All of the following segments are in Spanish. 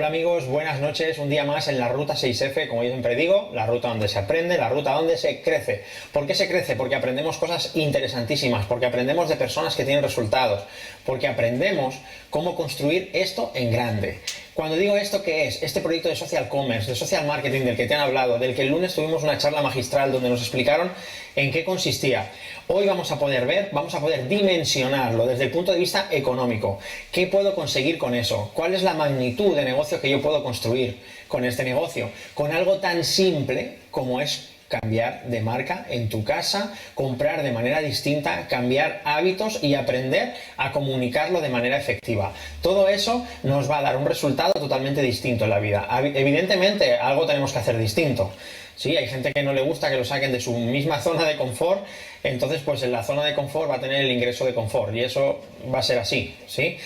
Hola amigos, buenas noches, un día más en la Ruta 6F, como yo siempre digo, la ruta donde se aprende, la ruta donde se crece. ¿Por qué se crece? Porque aprendemos cosas interesantísimas, porque aprendemos de personas que tienen resultados, porque aprendemos cómo construir esto en grande. Cuando digo esto, ¿qué es? Este proyecto de social commerce, de social marketing del que te han hablado, del que el lunes tuvimos una charla magistral donde nos explicaron en qué consistía. Hoy vamos a poder dimensionarlo desde el punto de vista económico. ¿Qué puedo conseguir con eso? ¿Cuál es la magnitud de negocio que yo puedo construir con este negocio? Con algo tan simple como es cambiar de marca en tu casa, comprar de manera distinta, cambiar hábitos y aprender a comunicarlo de manera efectiva. Todo eso nos va a dar un resultado totalmente distinto en la vida. Evidentemente, algo tenemos que hacer distinto. Sí, hay gente que no le gusta que lo saquen de su misma zona de confort, entonces pues en la zona de confort va a tener el ingreso de confort y eso va a ser así, ¿sí?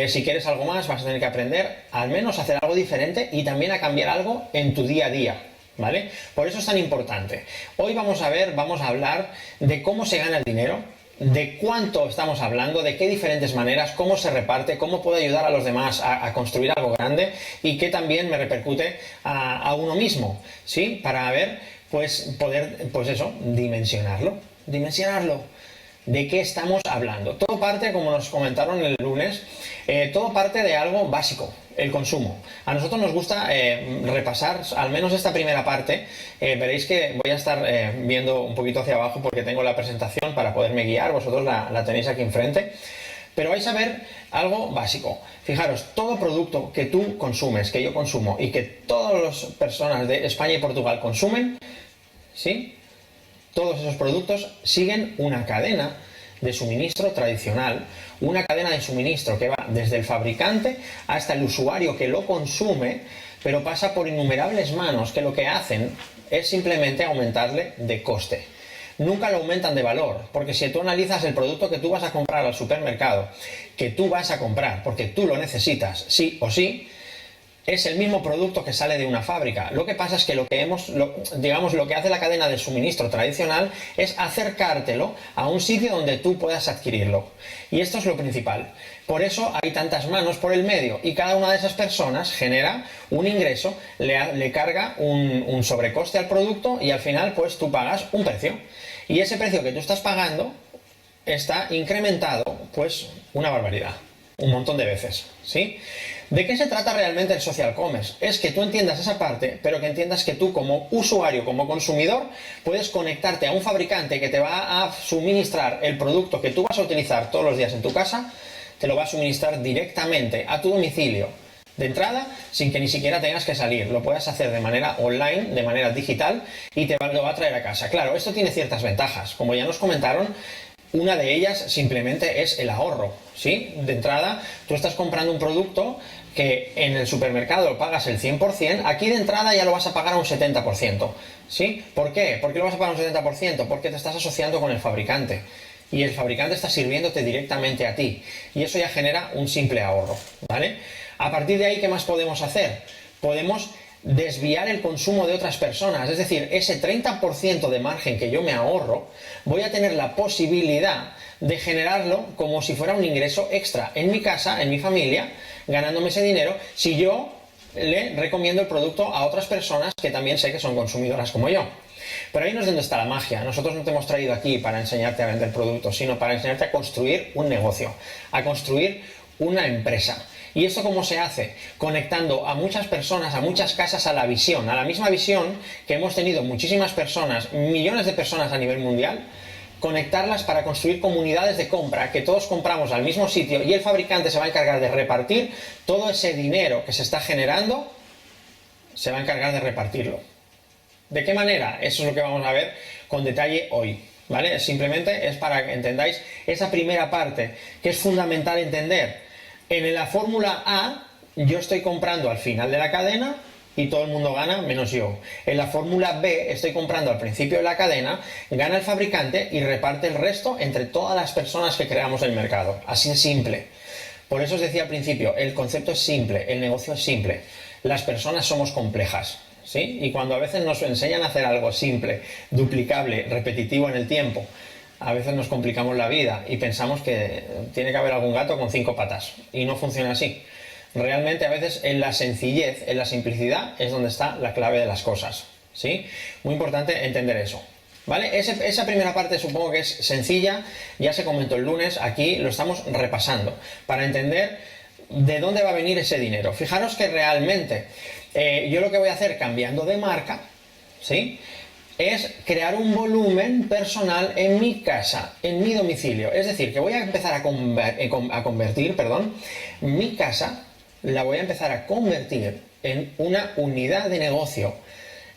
Si quieres algo más vas a tener que aprender al menos a hacer algo diferente y también a cambiar algo en tu día a día, ¿vale? Por eso es tan importante. Hoy vamos a hablar de cómo se gana el dinero, de cuánto estamos hablando, de qué diferentes maneras, cómo se reparte, cómo puede ayudar a los demás a construir algo grande y qué también me repercute a uno mismo, ¿sí? Para ver, poder dimensionarlo. ¿De qué estamos hablando? Todo parte, como nos comentaron el lunes, todo parte de algo básico, el consumo. A nosotros nos gusta repasar al menos esta primera parte. Veréis que voy a estar viendo un poquito hacia abajo porque tengo la presentación para poderme guiar, vosotros la tenéis aquí enfrente. Pero vais a ver algo básico. Fijaros, todo producto que tú consumes, que yo consumo y que todas las personas de España y Portugal consumen, ¿sí? Todos esos productos siguen una cadena de suministro tradicional, una cadena de suministro que va desde el fabricante hasta el usuario que lo consume, pero pasa por innumerables manos que lo que hacen es simplemente aumentarle de coste. Nunca lo aumentan de valor, porque si tú analizas el producto que tú vas a comprar al supermercado, que tú vas a comprar porque tú lo necesitas sí o sí, es el mismo producto que sale de una fábrica. Lo que pasa es que lo que hace la cadena de suministro tradicional es acercártelo a un sitio donde tú puedas adquirirlo. Y esto es lo principal. Por eso hay tantas manos por el medio y cada una de esas personas genera un ingreso, le carga un sobrecoste al producto y al final pues tú pagas un precio. Y ese precio que tú estás pagando está incrementado pues una barbaridad, un montón de veces, ¿sí? ¿De qué se trata realmente el social commerce? Es que tú entiendas esa parte, pero que entiendas que tú como usuario, como consumidor, puedes conectarte a un fabricante que te va a suministrar el producto que tú vas a utilizar todos los días en tu casa, te lo va a suministrar directamente a tu domicilio, de entrada, sin que ni siquiera tengas que salir. Lo puedes hacer de manera online, de manera digital, y lo va a traer a casa. Claro, esto tiene ciertas ventajas. Como ya nos comentaron, una de ellas simplemente es el ahorro, ¿sí? De entrada, tú estás comprando un producto que en el supermercado lo pagas el 100%, aquí de entrada ya lo vas a pagar a un 70%, ¿sí? ¿Por qué? ¿Por qué lo vas a pagar a un 70%? Porque te estás asociando con el fabricante y el fabricante está sirviéndote directamente a ti y eso ya genera un simple ahorro, ¿vale? A partir de ahí, ¿qué más podemos hacer? Podemos desviar el consumo de otras personas, es decir, ese 30% de margen que yo me ahorro, voy a tener la posibilidad de generarlo como si fuera un ingreso extra en mi casa, en mi familia, ganándome ese dinero, si yo le recomiendo el producto a otras personas que también sé que son consumidoras como yo. Pero ahí no es donde está la magia. Nosotros no te hemos traído aquí para enseñarte a vender productos, sino para enseñarte a construir un negocio, a construir una empresa. ¿Y esto cómo se hace? Conectando a muchas personas, a muchas casas a la visión, a la misma visión que hemos tenido muchísimas personas, millones de personas a nivel mundial, conectarlas para construir comunidades de compra, que todos compramos al mismo sitio y el fabricante se va a encargar de repartir todo ese dinero que se está generando, se va a encargar de repartirlo. ¿De qué manera? Eso es lo que vamos a ver con detalle hoy, ¿vale? Simplemente es para que entendáis esa primera parte, que es fundamental entender. En la fórmula A, yo estoy comprando al final de la cadena y todo el mundo gana menos yo. En la fórmula B, estoy comprando al principio de la cadena, gana el fabricante y reparte el resto entre todas las personas que creamos el mercado. Así de simple. Por eso os decía al principio, el concepto es simple, el negocio es simple. Las personas somos complejas, ¿sí? Y cuando a veces nos enseñan a hacer algo simple, duplicable, repetitivo en el tiempo, a veces nos complicamos la vida y pensamos que tiene que haber algún gato con 5 patas y no funciona así. Realmente a veces en la sencillez, en la simplicidad es donde está la clave de las cosas, ¿sí? Muy importante entender eso. ¿Vale? Esa primera parte supongo que es sencilla, ya se comentó el lunes, aquí lo estamos repasando para entender de dónde va a venir ese dinero. Fijaros que realmente yo lo que voy a hacer cambiando de marca, ¿sí?, es crear un volumen personal en mi casa, en mi domicilio. Es decir, que voy a empezar a convertir, mi casa la voy a empezar a convertir en una unidad de negocio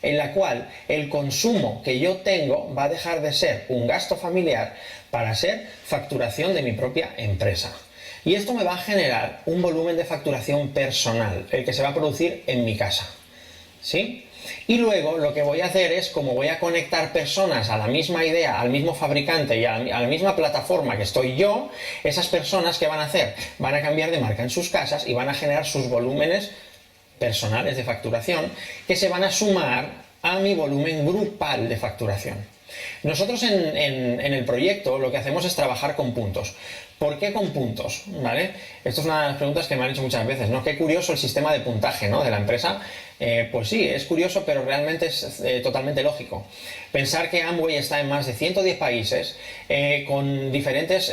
en la cual el consumo que yo tengo va a dejar de ser un gasto familiar para ser facturación de mi propia empresa. Y esto me va a generar un volumen de facturación personal, el que se va a producir en mi casa, ¿sí? Y luego lo que voy a hacer es, como voy a conectar personas a la misma idea, al mismo fabricante y a la misma plataforma que estoy yo, esas personas, ¿qué van a hacer? Van a cambiar de marca en sus casas y van a generar sus volúmenes personales de facturación que se van a sumar a mi volumen grupal de facturación. Nosotros en el proyecto lo que hacemos es trabajar con puntos. ¿Por qué con puntos? ¿Vale? Esto es una de las preguntas que me han hecho muchas veces, ¿no? Qué curioso el sistema de puntaje, ¿no?, de la empresa. Pues sí, es curioso, pero realmente es totalmente lógico. Pensar que Amway está en más de 110 países, con diferentes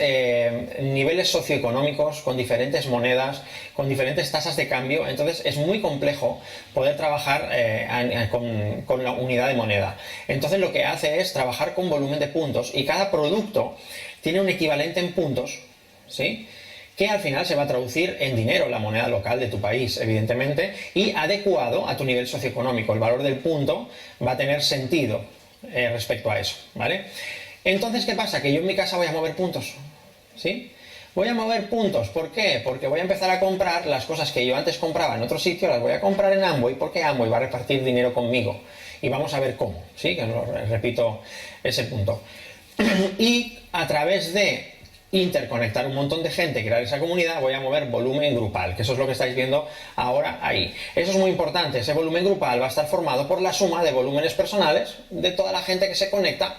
niveles socioeconómicos, con diferentes monedas, con diferentes tasas de cambio. Entonces es muy complejo poder trabajar con la unidad de moneda. Entonces lo que hace es trabajar con volumen de puntos, y cada producto tiene un equivalente en puntos, ¿sí?, que al final se va a traducir en dinero, la moneda local de tu país, evidentemente, y adecuado a tu nivel socioeconómico. El valor del punto va a tener sentido respecto a eso, ¿vale? Entonces, ¿qué pasa? Que yo en mi casa voy a mover puntos, ¿sí? Voy a mover puntos, ¿por qué? Porque voy a empezar a comprar las cosas que yo antes compraba en otro sitio, las voy a comprar en Amway, porque Amway va a repartir dinero conmigo. Y vamos a ver cómo, ¿sí? Que repito ese punto. Y a través de interconectar un montón de gente, crear esa comunidad, voy a mover volumen grupal, que eso es lo que estáis viendo ahora ahí. Eso es muy importante. Ese volumen grupal va a estar formado por la suma de volúmenes personales de toda la gente que se conecta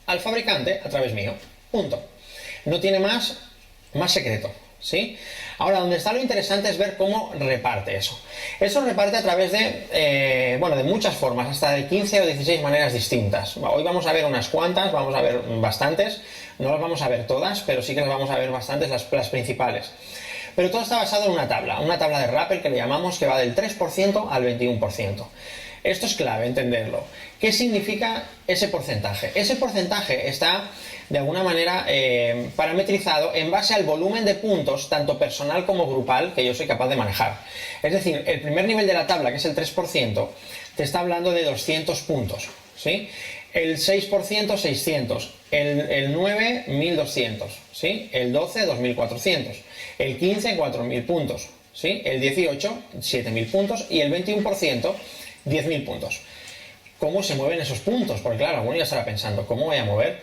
al fabricante a través mío. Punto. No tiene más secreto, ¿sí? Ahora, donde está lo interesante es ver cómo reparte eso. Eso reparte a través de muchas formas, hasta de 15 o 16 maneras distintas. Hoy vamos a ver unas cuantas, vamos a ver bastantes. No las vamos a ver todas, pero sí que las vamos a ver bastantes, las principales. Pero todo está basado en una tabla de Rappel que le llamamos, que va del 3% al 21%. Esto es clave entenderlo. ¿Qué significa ese porcentaje? Ese porcentaje está de alguna manera parametrizado en base al volumen de puntos, tanto personal como grupal, que yo soy capaz de manejar. Es decir, el primer nivel de la tabla, que es el 3%, te está hablando de 200 puntos, ¿sí? El 6%, 600. El 9, 1200. ¿Sí? El 12, 2400. El 15, 4000 puntos. ¿Sí? El 18, 7000 puntos. Y el 21%, 10.000 puntos. ¿Cómo se mueven esos puntos? Porque claro, alguno ya estará pensando, ¿cómo voy a mover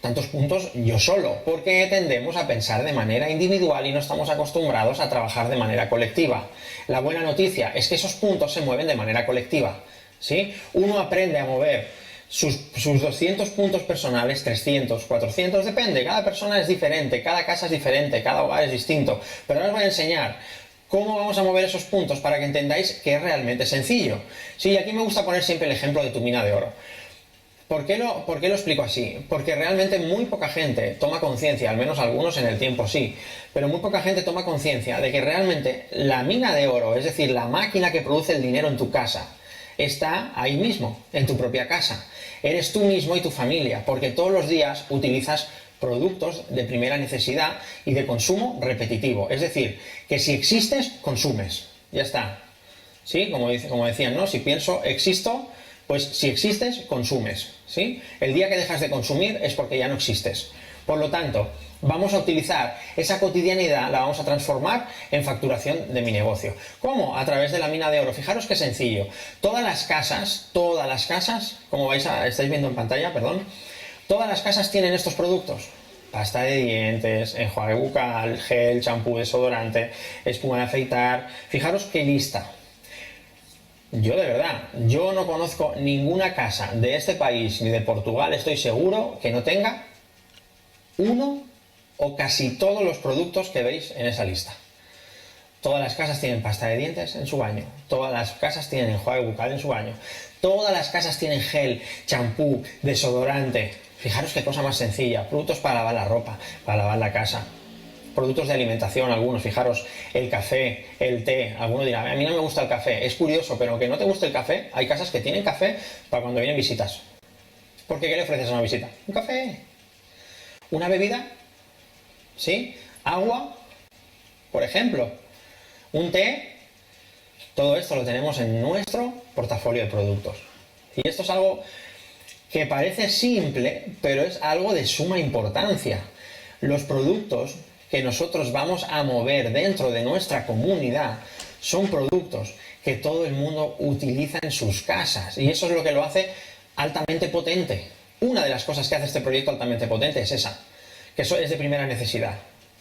tantos puntos yo solo? Porque tendemos a pensar de manera individual y no estamos acostumbrados a trabajar de manera colectiva. La buena noticia es que esos puntos se mueven de manera colectiva, ¿sí? Uno aprende a mover sus 200 puntos personales, 300, 400, depende, cada persona es diferente, cada casa es diferente, cada hogar es distinto, pero ahora os voy a enseñar cómo vamos a mover esos puntos para que entendáis que es realmente sencillo. Sí, aquí me gusta poner siempre el ejemplo de tu mina de oro. ¿Por qué lo explico así? Porque realmente muy poca gente toma conciencia, al menos algunos en el tiempo sí, pero muy poca gente toma conciencia de que realmente la mina de oro, es decir, la máquina que produce el dinero en tu casa, está ahí mismo, en tu propia casa. Eres tú mismo y tu familia, porque todos los días utilizas productos de primera necesidad y de consumo repetitivo. Es decir, que si existes, consumes. Ya está. ¿Sí? Como decían, ¿no? Si pienso, existo, pues si existes, consumes. ¿Sí? El día que dejas de consumir es porque ya no existes. Por lo tanto, vamos a utilizar esa cotidianidad, la vamos a transformar en facturación de mi negocio. ¿Cómo? A través de la mina de oro. Fijaros qué sencillo. Todas las casas, como estáis viendo en pantalla, todas las casas tienen estos productos. Pasta de dientes, enjuague bucal, gel, champú, desodorante, espuma de afeitar. Fijaros qué lista. Yo de verdad, yo no conozco ninguna casa de este país ni de Portugal, estoy seguro, que no tenga uno o casi todos los productos que veis en esa lista. Todas las casas tienen pasta de dientes en su baño. Todas las casas tienen enjuague bucal en su baño. Todas las casas tienen gel, champú, desodorante. Fijaros qué cosa más sencilla. Productos para lavar la ropa, para lavar la casa. Productos de alimentación, algunos. Fijaros, el café, el té. Alguno dirá, a mí no me gusta el café. Es curioso, pero aunque no te guste el café, hay casas que tienen café para cuando vienen visitas. Porque ¿qué le ofreces a una visita? Un café. Una bebida. ¿Sí? Agua. Por ejemplo. Un té. Todo esto lo tenemos en nuestro portafolio de productos. Y esto es algo que parece simple, pero es algo de suma importancia. Los productos que nosotros vamos a mover dentro de nuestra comunidad son productos que todo el mundo utiliza en sus casas. Y eso es lo que lo hace altamente potente. Una de las cosas que hace este proyecto altamente potente es esa, que eso es de primera necesidad.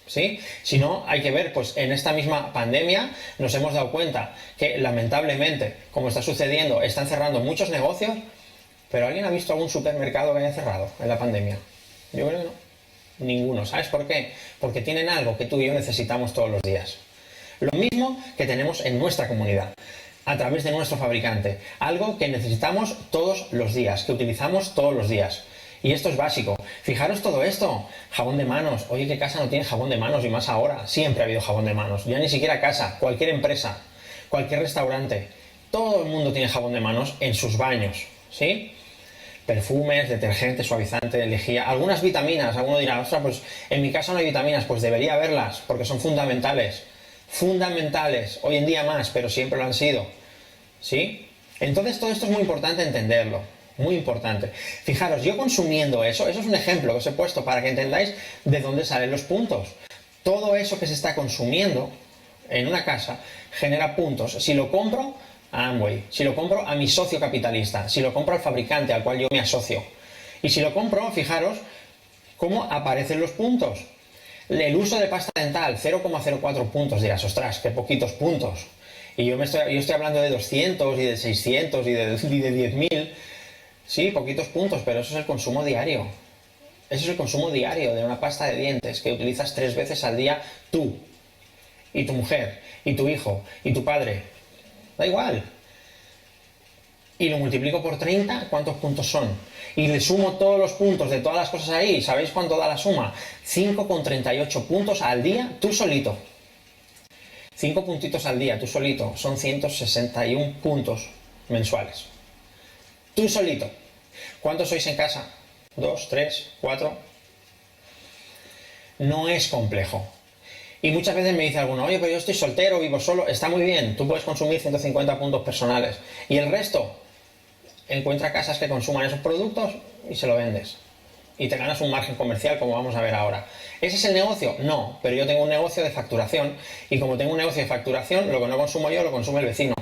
¿Sí? Si no, hay que ver, pues en esta misma pandemia nos hemos dado cuenta que lamentablemente, como está sucediendo, están cerrando muchos negocios, pero ¿alguien ha visto algún supermercado que haya cerrado en la pandemia? Yo creo que no. Ninguno. ¿Sabes por qué? Porque tienen algo que tú y yo necesitamos todos los días. Lo mismo que tenemos en nuestra comunidad, a través de nuestro fabricante. Algo que necesitamos todos los días, que utilizamos todos los días. Y esto es básico. Fijaros todo esto. Jabón de manos. Oye, ¿qué casa no tiene jabón de manos? Y más ahora. Siempre ha habido jabón de manos. Ya ni siquiera casa. Cualquier empresa. Cualquier restaurante. Todo el mundo tiene jabón de manos en sus baños. ¿Sí? Perfumes, detergentes, suavizantes, lejía. Algunas vitaminas. Alguno dirá, ostras, pues en mi casa no hay vitaminas. Pues debería haberlas, porque son fundamentales. Fundamentales. Hoy en día más, pero siempre lo han sido. ¿Sí? Entonces todo esto es muy importante entenderlo. Muy importante. Fijaros, yo consumiendo eso es un ejemplo que os he puesto para que entendáis de dónde salen los puntos. Todo eso que se está consumiendo en una casa genera puntos. Si lo compro a Amway, si lo compro a mi socio capitalista, si lo compro al fabricante al cual yo me asocio. Y si lo compro, fijaros cómo aparecen los puntos. El uso de pasta dental, 0,04 puntos. Dirás, ostras, qué poquitos puntos. Y yo estoy hablando de 200 y de 600 y de 10.000. Sí, poquitos puntos, pero eso es el consumo diario. Eso es el consumo diario de una pasta de dientes que utilizas 3 veces al día tú, y tu mujer, y tu hijo, y tu padre. Da igual. Y lo multiplico por 30, ¿cuántos puntos son? Y le sumo todos los puntos de todas las cosas ahí. ¿Sabéis cuánto da la suma? 5,38 puntos al día, tú solito. 5 puntitos al día, tú solito. Son 161 puntos mensuales. Tú solito. ¿Cuántos sois en casa? 2, 3, 4. No es complejo. Y muchas veces me dice alguno, oye, pero yo estoy soltero, vivo solo. Está muy bien, tú puedes consumir 150 puntos personales. Y el resto, encuentra casas que consuman esos productos y se lo vendes. Y te ganas un margen comercial, como vamos a ver ahora. ¿Ese es el negocio? No, pero yo tengo un negocio de facturación. Y como tengo un negocio de facturación, lo que no consumo yo, lo consume el vecino.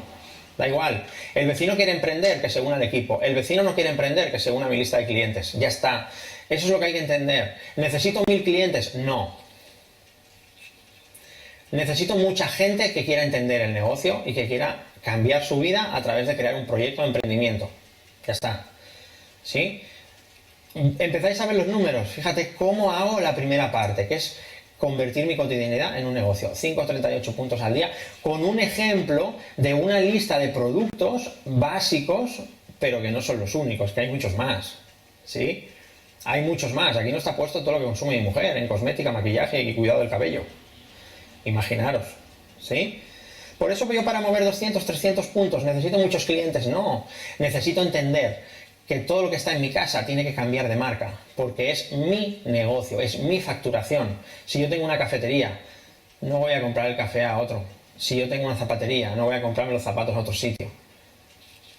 Da igual. El vecino quiere emprender, que se una al equipo. El vecino no quiere emprender, que se una a mi lista de clientes. Ya está. Eso es lo que hay que entender. ¿Necesito 1000 clientes? No. Necesito mucha gente que quiera entender el negocio y que quiera cambiar su vida a través de crear un proyecto de emprendimiento. Ya está. ¿Sí? Empezáis a ver los números. Fíjate cómo hago la primera parte, que es convertir mi cotidianidad en un negocio. 5,38 puntos al día, con un ejemplo de una lista de productos básicos, pero que no son los únicos, que hay muchos más. ¿Sí? Hay muchos más. Aquí no está puesto todo lo que consume mi mujer en cosmética, maquillaje y cuidado del cabello. Imaginaros. ¿Sí? Por eso yo para mover 200, 300 puntos necesito muchos clientes. No. Necesito entender que todo lo que está en mi casa tiene que cambiar de marca, porque es mi negocio, es mi facturación. Si yo tengo una cafetería, no voy a comprar el café a otro. Si yo tengo una zapatería, no voy a comprarme los zapatos a otro sitio.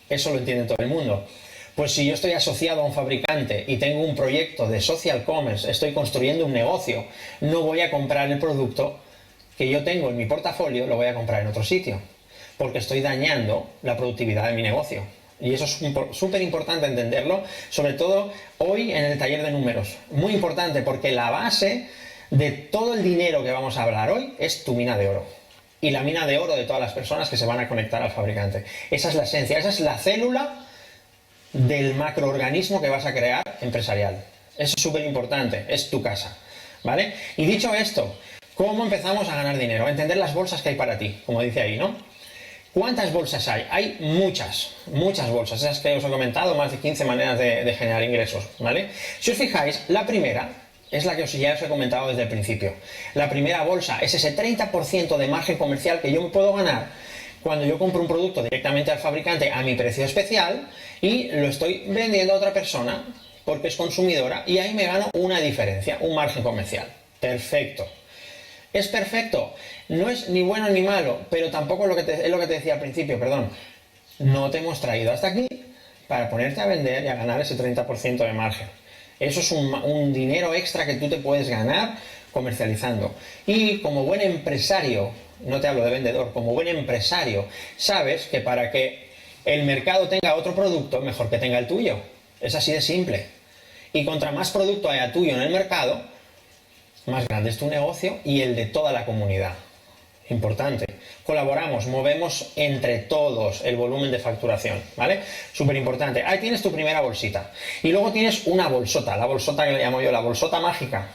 Eso lo entiende todo el mundo. Pues si yo estoy asociado a un fabricante y tengo un proyecto de social commerce, estoy construyendo un negocio, no voy a comprar el producto que yo tengo en mi portafolio, lo voy a comprar en otro sitio, porque estoy dañando la productividad de mi negocio. Y eso es súper importante entenderlo, sobre todo hoy en el taller de números. Muy importante, porque la base de todo el dinero que vamos a hablar hoy es tu mina de oro. Y la mina de oro de todas las personas que se van a conectar al fabricante. Esa es la esencia, esa es la célula del macroorganismo que vas a crear empresarial. Eso es súper importante, es tu casa. ¿Vale? Y dicho esto, ¿Cómo empezamos a ganar dinero? A entender las bolsas que hay para ti, como dice ahí, ¿no? ¿Cuántas bolsas hay? Hay muchas, muchas bolsas. Esas que os he comentado, más de 15 maneras de generar ingresos, ¿vale? Si os fijáis, la primera es la que ya os he comentado desde el principio. La primera bolsa es ese 30% de margen comercial que yo me puedo ganar cuando yo compro un producto directamente al fabricante a mi precio especial y lo estoy vendiendo a otra persona porque es consumidora y ahí me gano una diferencia, un margen comercial. Perfecto. ¿Es perfecto? No es ni bueno ni malo, pero tampoco es lo que te decía al principio, perdón. No te hemos traído hasta aquí para ponerte a vender y a ganar ese 30% de margen. Eso es un dinero extra que tú te puedes ganar comercializando. Y como buen empresario, no te hablo de vendedor, como buen empresario, sabes que para que el mercado tenga otro producto, mejor que tenga el tuyo. Es así de simple. Y contra más producto haya tuyo en el mercado, más grande es tu negocio y el de toda la comunidad. Importante. Colaboramos, movemos entre todos el volumen de facturación, ¿vale? Súper importante. Ahí tienes tu primera bolsita. Y luego tienes una bolsota, la bolsota que le llamo yo, la bolsota mágica.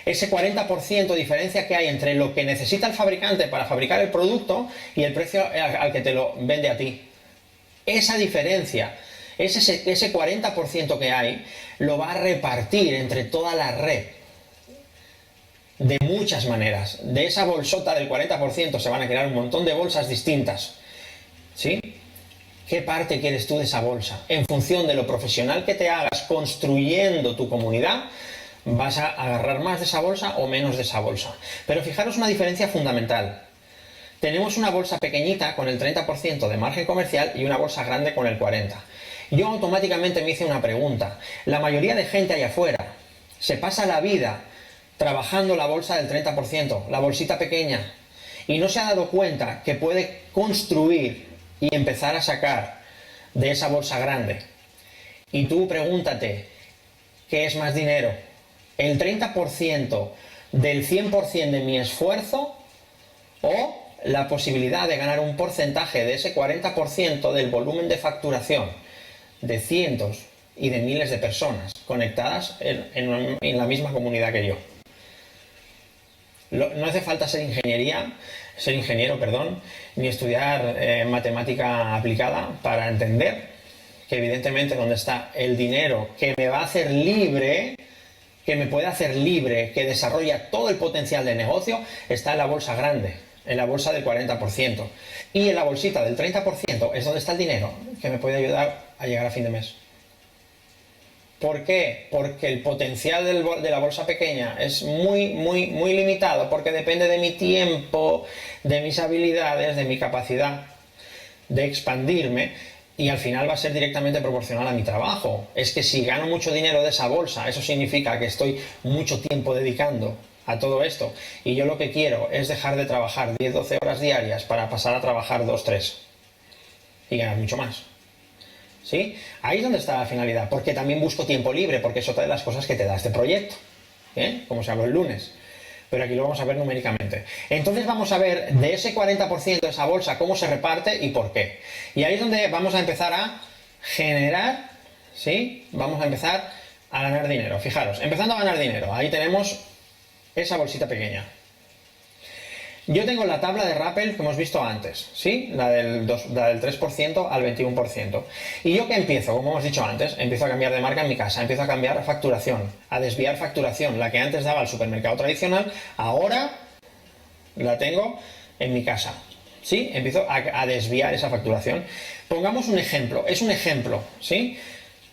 Ese 40% de diferencia que hay entre lo que necesita el fabricante para fabricar el producto y el precio al que te lo vende a ti. Esa diferencia, ese 40% que hay, lo va a repartir entre toda la red. De muchas maneras. De esa bolsota del 40% se van a crear un montón de bolsas distintas. ¿Sí? ¿Qué parte quieres tú de esa bolsa? En función de lo profesional que te hagas construyendo tu comunidad, vas a agarrar más de esa bolsa o menos de esa bolsa. Pero fijaros una diferencia fundamental. Tenemos una bolsa pequeñita con el 30% de margen comercial y una bolsa grande con el 40%. Yo automáticamente me hice una pregunta. La mayoría de gente allá afuera se pasa la vida trabajando la bolsa del 30%, la bolsita pequeña, y no se ha dado cuenta que puede construir y empezar a sacar de esa bolsa grande. Y tú pregúntate, ¿qué es más dinero? ¿El 30% del 100% de mi esfuerzo o la posibilidad de ganar un porcentaje de ese 40% del volumen de facturación de cientos y de miles de personas conectadas en la misma comunidad que yo? No hace falta ser ingeniero, ni estudiar matemática aplicada para entender que evidentemente donde está el dinero que me va a hacer libre, que me puede hacer libre, que desarrolla todo el potencial de negocio, está en la bolsa grande, en la bolsa del 40%. Y en la bolsita del 30% es donde está el dinero que me puede ayudar a llegar a fin de mes. ¿Por qué? Porque el potencial de la bolsa pequeña es muy limitado, porque depende de mi tiempo, de mis habilidades, de mi capacidad de expandirme, y al final va a ser directamente proporcional a mi trabajo. Es que si gano mucho dinero de esa bolsa, eso significa que estoy mucho tiempo dedicando a todo esto, y yo lo que quiero es dejar de trabajar 10-12 horas diarias para pasar a trabajar 2-3 y ganar mucho más. ¿Sí? Ahí es donde está la finalidad, porque también busco tiempo libre, porque es otra de las cosas que te da este proyecto, como se habló el lunes. Pero aquí lo vamos a ver numéricamente. Entonces vamos a ver de ese 40% de esa bolsa cómo se reparte y por qué. Y ahí es donde vamos a empezar a generar, ¿sí? Vamos a empezar a ganar dinero. Fijaros, empezando a ganar dinero, ahí tenemos esa bolsita pequeña. Yo tengo la tabla de Rappel que hemos visto antes, ¿sí? La del 3% al 21%. Y yo que empiezo, como hemos dicho antes, empiezo a cambiar de marca en mi casa, empiezo a cambiar facturación, a desviar facturación. La que antes daba al supermercado tradicional, ahora la tengo en mi casa, ¿sí? Empiezo a desviar esa facturación. Pongamos un ejemplo, es un ejemplo, ¿sí?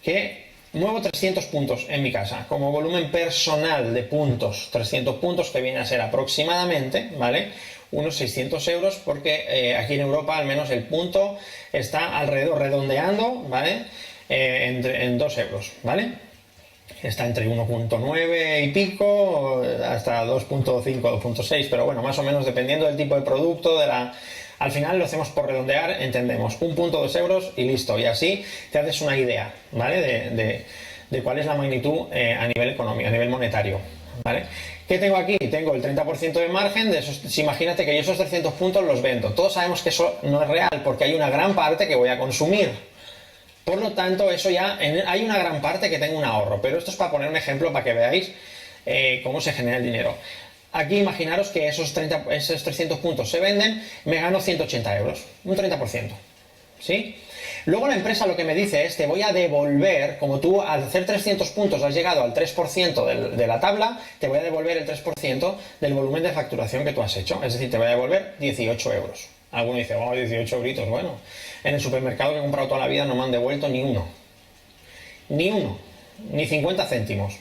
Que muevo 300 puntos en mi casa, como volumen personal de puntos, 300 puntos que viene a ser aproximadamente, ¿vale? Unos 600 euros, porque aquí en Europa al menos el punto está alrededor, redondeando, ¿vale? En 2 euros, ¿vale? Está entre 1.9 y pico hasta 2.5, 2.6, pero bueno, más o menos dependiendo del tipo de producto, al final lo hacemos por redondear, entendemos, 1.2 euros y listo, y así te haces una idea, ¿vale? De cuál es la magnitud a nivel económico, a nivel monetario, ¿vale? ¿Qué tengo aquí? Tengo el 30% de margen, de esos, imagínate que yo esos 300 puntos los vendo. Todos sabemos que eso no es real, porque hay una gran parte que voy a consumir. Por lo tanto, eso ya, hay una gran parte que tengo un ahorro, pero esto es para poner un ejemplo para que veáis cómo se genera el dinero. aquí imaginaros que esos 300 puntos se venden, me gano 180 euros, un 30%. ¿Sí? Luego la empresa lo que me dice es, te voy a devolver, como tú al hacer 300 puntos has llegado al 3% de la tabla, te voy a devolver el 3% del volumen de facturación que tú has hecho. Es decir, te voy a devolver 18 euros. Alguno dice, oh, 18 euritos. Bueno, en el supermercado que he comprado toda la vida no me han devuelto ni uno. Ni uno. Ni 50 céntimos.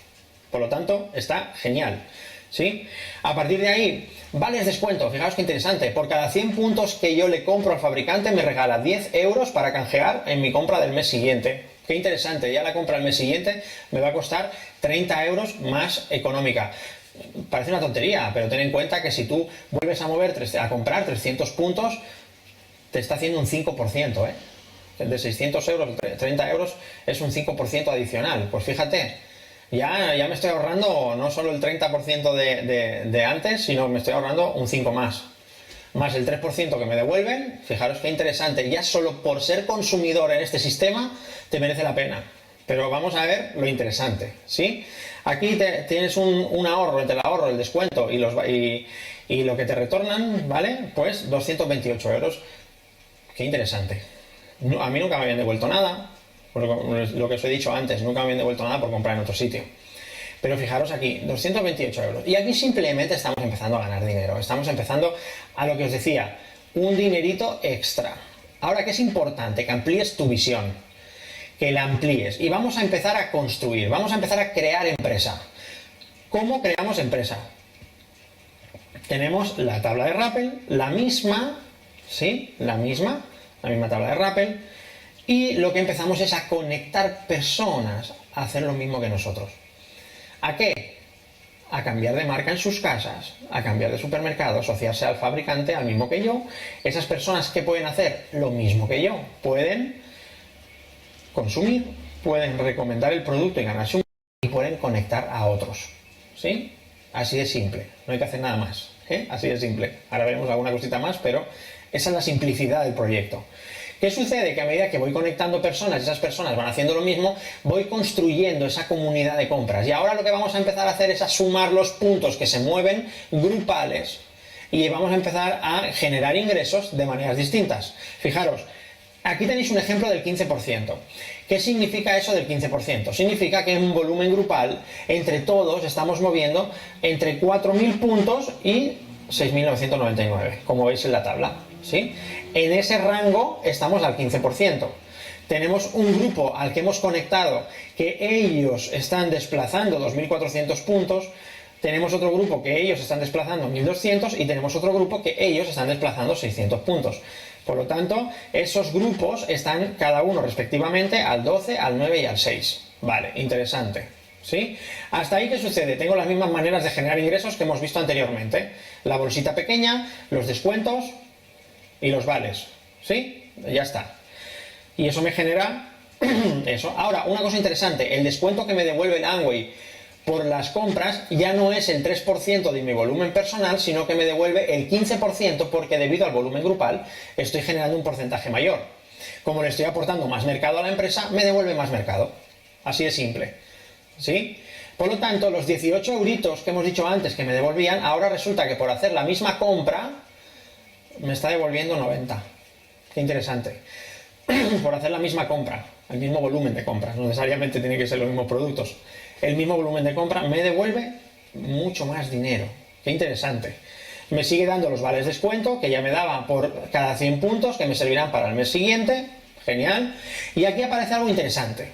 Por lo tanto, está genial. ¿Sí? A partir de ahí, vales descuento. Fijaos qué interesante. Por cada 100 puntos que yo le compro al fabricante, me regala 10 euros para canjear en mi compra del mes siguiente. Qué interesante. Ya la compra del mes siguiente me va a costar 30 euros más económica. Parece una tontería, pero ten en cuenta que si tú vuelves a comprar 300 puntos, te está haciendo un 5%, ¿eh? De 600 euros, 30 euros es un 5% adicional. Pues fíjate, ya me estoy ahorrando no solo el 30% de antes, sino que me estoy ahorrando un 5 más. Más el 3% que me devuelven. Fijaros qué interesante. Ya solo por ser consumidor en este sistema te merece la pena. Pero vamos a ver lo interesante, ¿sí? Aquí tienes un ahorro, entre el ahorro, el descuento y lo que te retornan, ¿vale? Pues 228 euros. Qué interesante. A mí nunca me habían devuelto nada, por lo que os he dicho antes, nunca me habían devuelto nada por comprar en otro sitio. Pero fijaros aquí, 228 euros. Y aquí simplemente estamos empezando a ganar dinero. Estamos empezando a lo que os decía, un dinerito extra. Ahora, ¿qué es importante? Que amplíes tu visión. Que la amplíes. Y vamos a empezar a construir, vamos a empezar a crear empresa. ¿Cómo creamos empresa? Tenemos la tabla de Rappel, la misma, ¿sí? La misma tabla de Rappel. Y lo que empezamos es a conectar personas a hacer lo mismo que nosotros. ¿A qué? A cambiar de marca en sus casas, a cambiar de supermercado, asociarse al fabricante, al mismo que yo. Esas personas, ¿qué pueden hacer? Lo mismo que yo. Pueden consumir, pueden recomendar el producto y ganarse un... y pueden conectar a otros. ¿Sí? Así de simple. No hay que hacer nada más. Así de simple. Ahora veremos alguna cosita más, pero esa es la simplicidad del proyecto. ¿Qué sucede? Que a medida que voy conectando personas y esas personas van haciendo lo mismo, voy construyendo esa comunidad de compras. Y ahora lo que vamos a empezar a hacer es a sumar los puntos que se mueven grupales y vamos a empezar a generar ingresos de maneras distintas. Fijaros, aquí tenéis un ejemplo del 15%. ¿Qué significa eso del 15%? Significa que en un volumen grupal, entre todos estamos moviendo entre 4.000 puntos y 6.999, como veis en la tabla. ¿Sí? En ese rango estamos al 15%. Tenemos un grupo al que hemos conectado que ellos están desplazando 2.400 puntos, tenemos otro grupo que ellos están desplazando 1.200 y tenemos otro grupo que ellos están desplazando 600 puntos. Por lo tanto, esos grupos están cada uno respectivamente al 12, al 9 y al 6. Vale, interesante. ¿Sí? Hasta ahí, ¿qué sucede? Tengo las mismas maneras de generar ingresos que hemos visto anteriormente. La bolsita pequeña, los descuentos y los vales, ¿sí? Ya está. Y eso me genera eso. Ahora, una cosa interesante, el descuento que me devuelve el Amway por las compras ya no es el 3% de mi volumen personal, sino que me devuelve el 15% porque debido al volumen grupal estoy generando un porcentaje mayor. Como le estoy aportando más mercado a la empresa, me devuelve más mercado. Así de simple, ¿sí? Por lo tanto, los 18 euritos que hemos dicho antes que me devolvían, ahora resulta que por hacer la misma compra me está devolviendo 90. Qué interesante. Por hacer la misma compra, el mismo volumen de compras, no necesariamente tiene que ser los mismos productos. El mismo volumen de compra me devuelve mucho más dinero. Qué interesante. Me sigue dando los vales de descuento que ya me daba por cada 100 puntos que me servirán para el mes siguiente. Genial. Y aquí aparece algo interesante.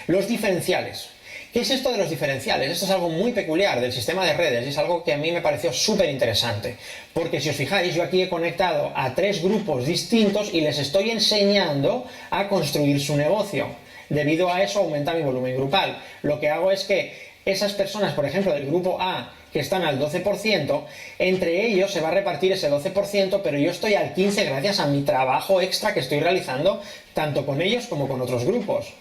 Los diferenciales. ¿Qué es esto de los diferenciales? Esto es algo muy peculiar del sistema de redes y es algo que a mí me pareció súper interesante. Porque si os fijáis, yo aquí he conectado a 3 grupos distintos y les estoy enseñando a construir su negocio. Debido a eso aumenta mi volumen grupal. Lo que hago es que esas personas, por ejemplo, del grupo A, que están al 12%, entre ellos se va a repartir ese 12%, pero yo estoy al 15% gracias a mi trabajo extra que estoy realizando tanto con ellos como con otros grupos.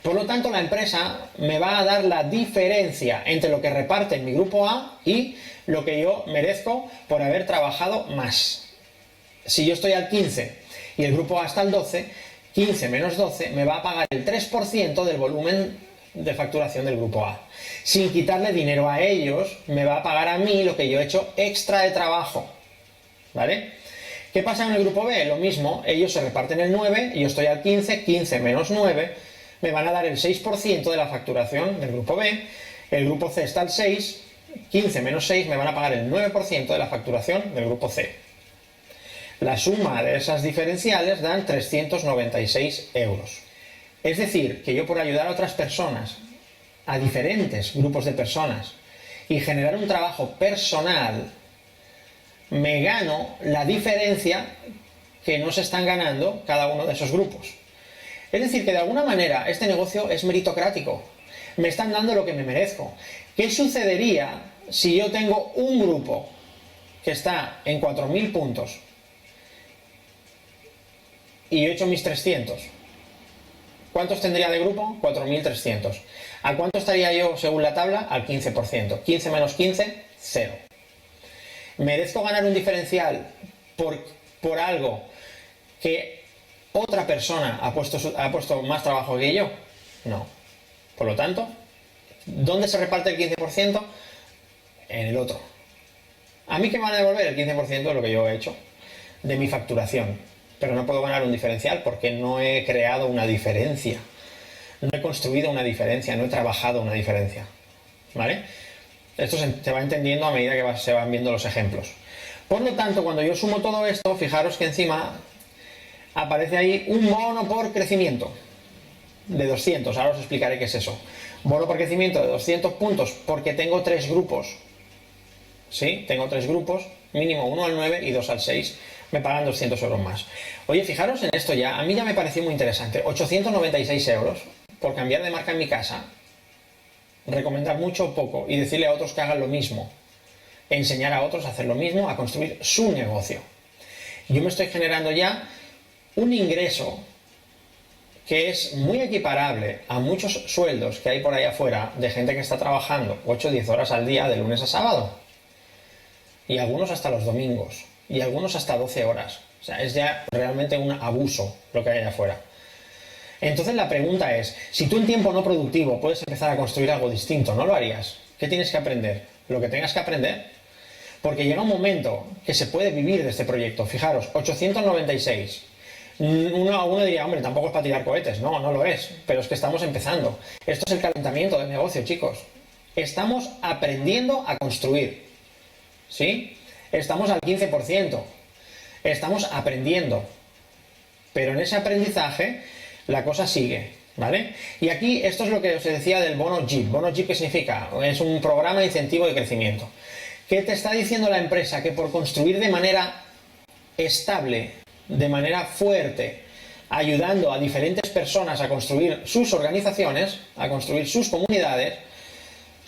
Por lo tanto, la empresa me va a dar la diferencia entre lo que reparte en mi grupo A y lo que yo merezco por haber trabajado más. Si yo estoy al 15 y el grupo A está al 12, 15 menos 12 me va a pagar el 3% del volumen de facturación del grupo A. Sin quitarle dinero a ellos, me va a pagar a mí lo que yo he hecho extra de trabajo. ¿Vale? ¿Qué pasa en el grupo B? Lo mismo, ellos se reparten el 9, yo estoy al 15, 15 menos 9, me van a dar el 6% de la facturación del grupo B, el grupo C está al 6, 15 menos 6 me van a pagar el 9% de la facturación del grupo C. La suma de esas diferenciales dan 396 euros. Es decir, que yo por ayudar a otras personas, a diferentes grupos de personas, y generar un trabajo personal, me gano la diferencia que no se están ganando cada uno de esos grupos. Es decir, que de alguna manera este negocio es meritocrático. Me están dando lo que me merezco. ¿Qué sucedería si yo tengo un grupo que está en 4.000 puntos y yo he hecho mis 300? ¿Cuántos tendría de grupo? 4.300. ¿A cuánto estaría yo según la tabla? Al 15%. 15 menos 15, 0. ¿Merezco ganar un diferencial por algo que otra persona ha puesto más trabajo que yo? No. Por lo tanto, ¿dónde se reparte el 15%? En el otro. ¿A mí qué me van a devolver? El 15% de lo que yo he hecho, de mi facturación. Pero no puedo ganar un diferencial porque no he creado una diferencia. No he construido una diferencia, no he trabajado una diferencia. ¿Vale? Esto se va entendiendo a medida que se van viendo los ejemplos. Por lo tanto, cuando yo sumo todo esto, fijaros que encima aparece ahí un bono por crecimiento de 200. Ahora os explicaré qué es eso. Bono por crecimiento de 200 puntos porque tengo 3 grupos. ¿Sí? Tengo 3 grupos, mínimo 1 al 9 y 2 al 6. Me pagan 200 euros más. Oye, fijaros en esto ya. A mí ya me pareció muy interesante. 896 euros por cambiar de marca en mi casa. Recomendar mucho o poco y decirle a otros que hagan lo mismo, enseñar a otros a hacer lo mismo, a construir su negocio. Yo me estoy generando ya un ingreso que es muy equiparable a muchos sueldos que hay por ahí afuera de gente que está trabajando 8 o 10 horas al día de lunes a sábado, y algunos hasta los domingos, y algunos hasta 12 horas. O sea, es ya realmente un abuso lo que hay allá afuera. Entonces la pregunta es, si tú en tiempo no productivo puedes empezar a construir algo distinto, ¿no lo harías? ¿Qué tienes que aprender? Lo que tengas que aprender. Porque llega un momento que se puede vivir de este proyecto. Fijaros, 896. Uno diría, hombre, tampoco es para tirar cohetes. No, no lo es. Pero es que estamos empezando. Esto es el calentamiento del negocio, chicos. Estamos aprendiendo a construir. ¿Sí? Estamos al 15%. Estamos aprendiendo. Pero en ese aprendizaje la cosa sigue, ¿vale? Y aquí esto es lo que os decía del bono JIP. ¿Bono JIP qué significa? Es un programa de incentivo de crecimiento. ¿Qué te está diciendo la empresa? Que por construir de manera estable, de manera fuerte, ayudando a diferentes personas a construir sus organizaciones, a construir sus comunidades,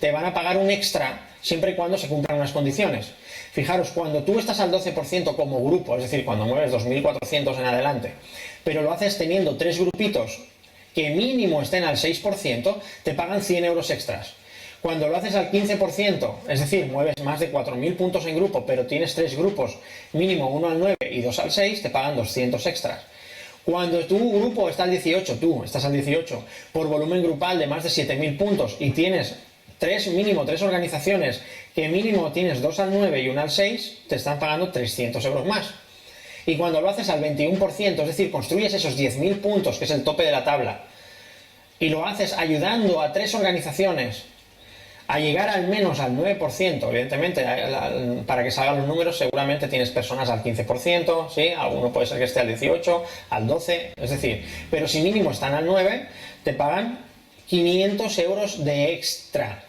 te van a pagar un extra siempre y cuando se cumplan unas condiciones. Fijaros, cuando tú estás al 12% como grupo, es decir, cuando mueves 2.400 en adelante, pero lo haces teniendo 3 grupitos que mínimo estén al 6%, te pagan 100 euros extras. Cuando lo haces al 15%, es decir, mueves más de 4.000 puntos en grupo, pero tienes 3 grupos, mínimo 1 al 9 y 2 al 6, te pagan 200 extras. Cuando tu grupo está al 18, tú estás al 18, por volumen grupal de más de 7.000 puntos y tienes mínimo 3 organizaciones que mínimo tienes 2 al 9 y 1 al 6, te están pagando 300 euros más. Y cuando lo haces al 21%, es decir, construyes esos 10.000 puntos, que es el tope de la tabla, y lo haces ayudando a 3 organizaciones a llegar al menos al 9%, evidentemente, para que salgan los números, seguramente tienes personas al 15%, ¿sí? Alguno puede ser que esté al 18%, al 12%, es decir, pero si mínimo están al 9%, te pagan 500 euros de extra.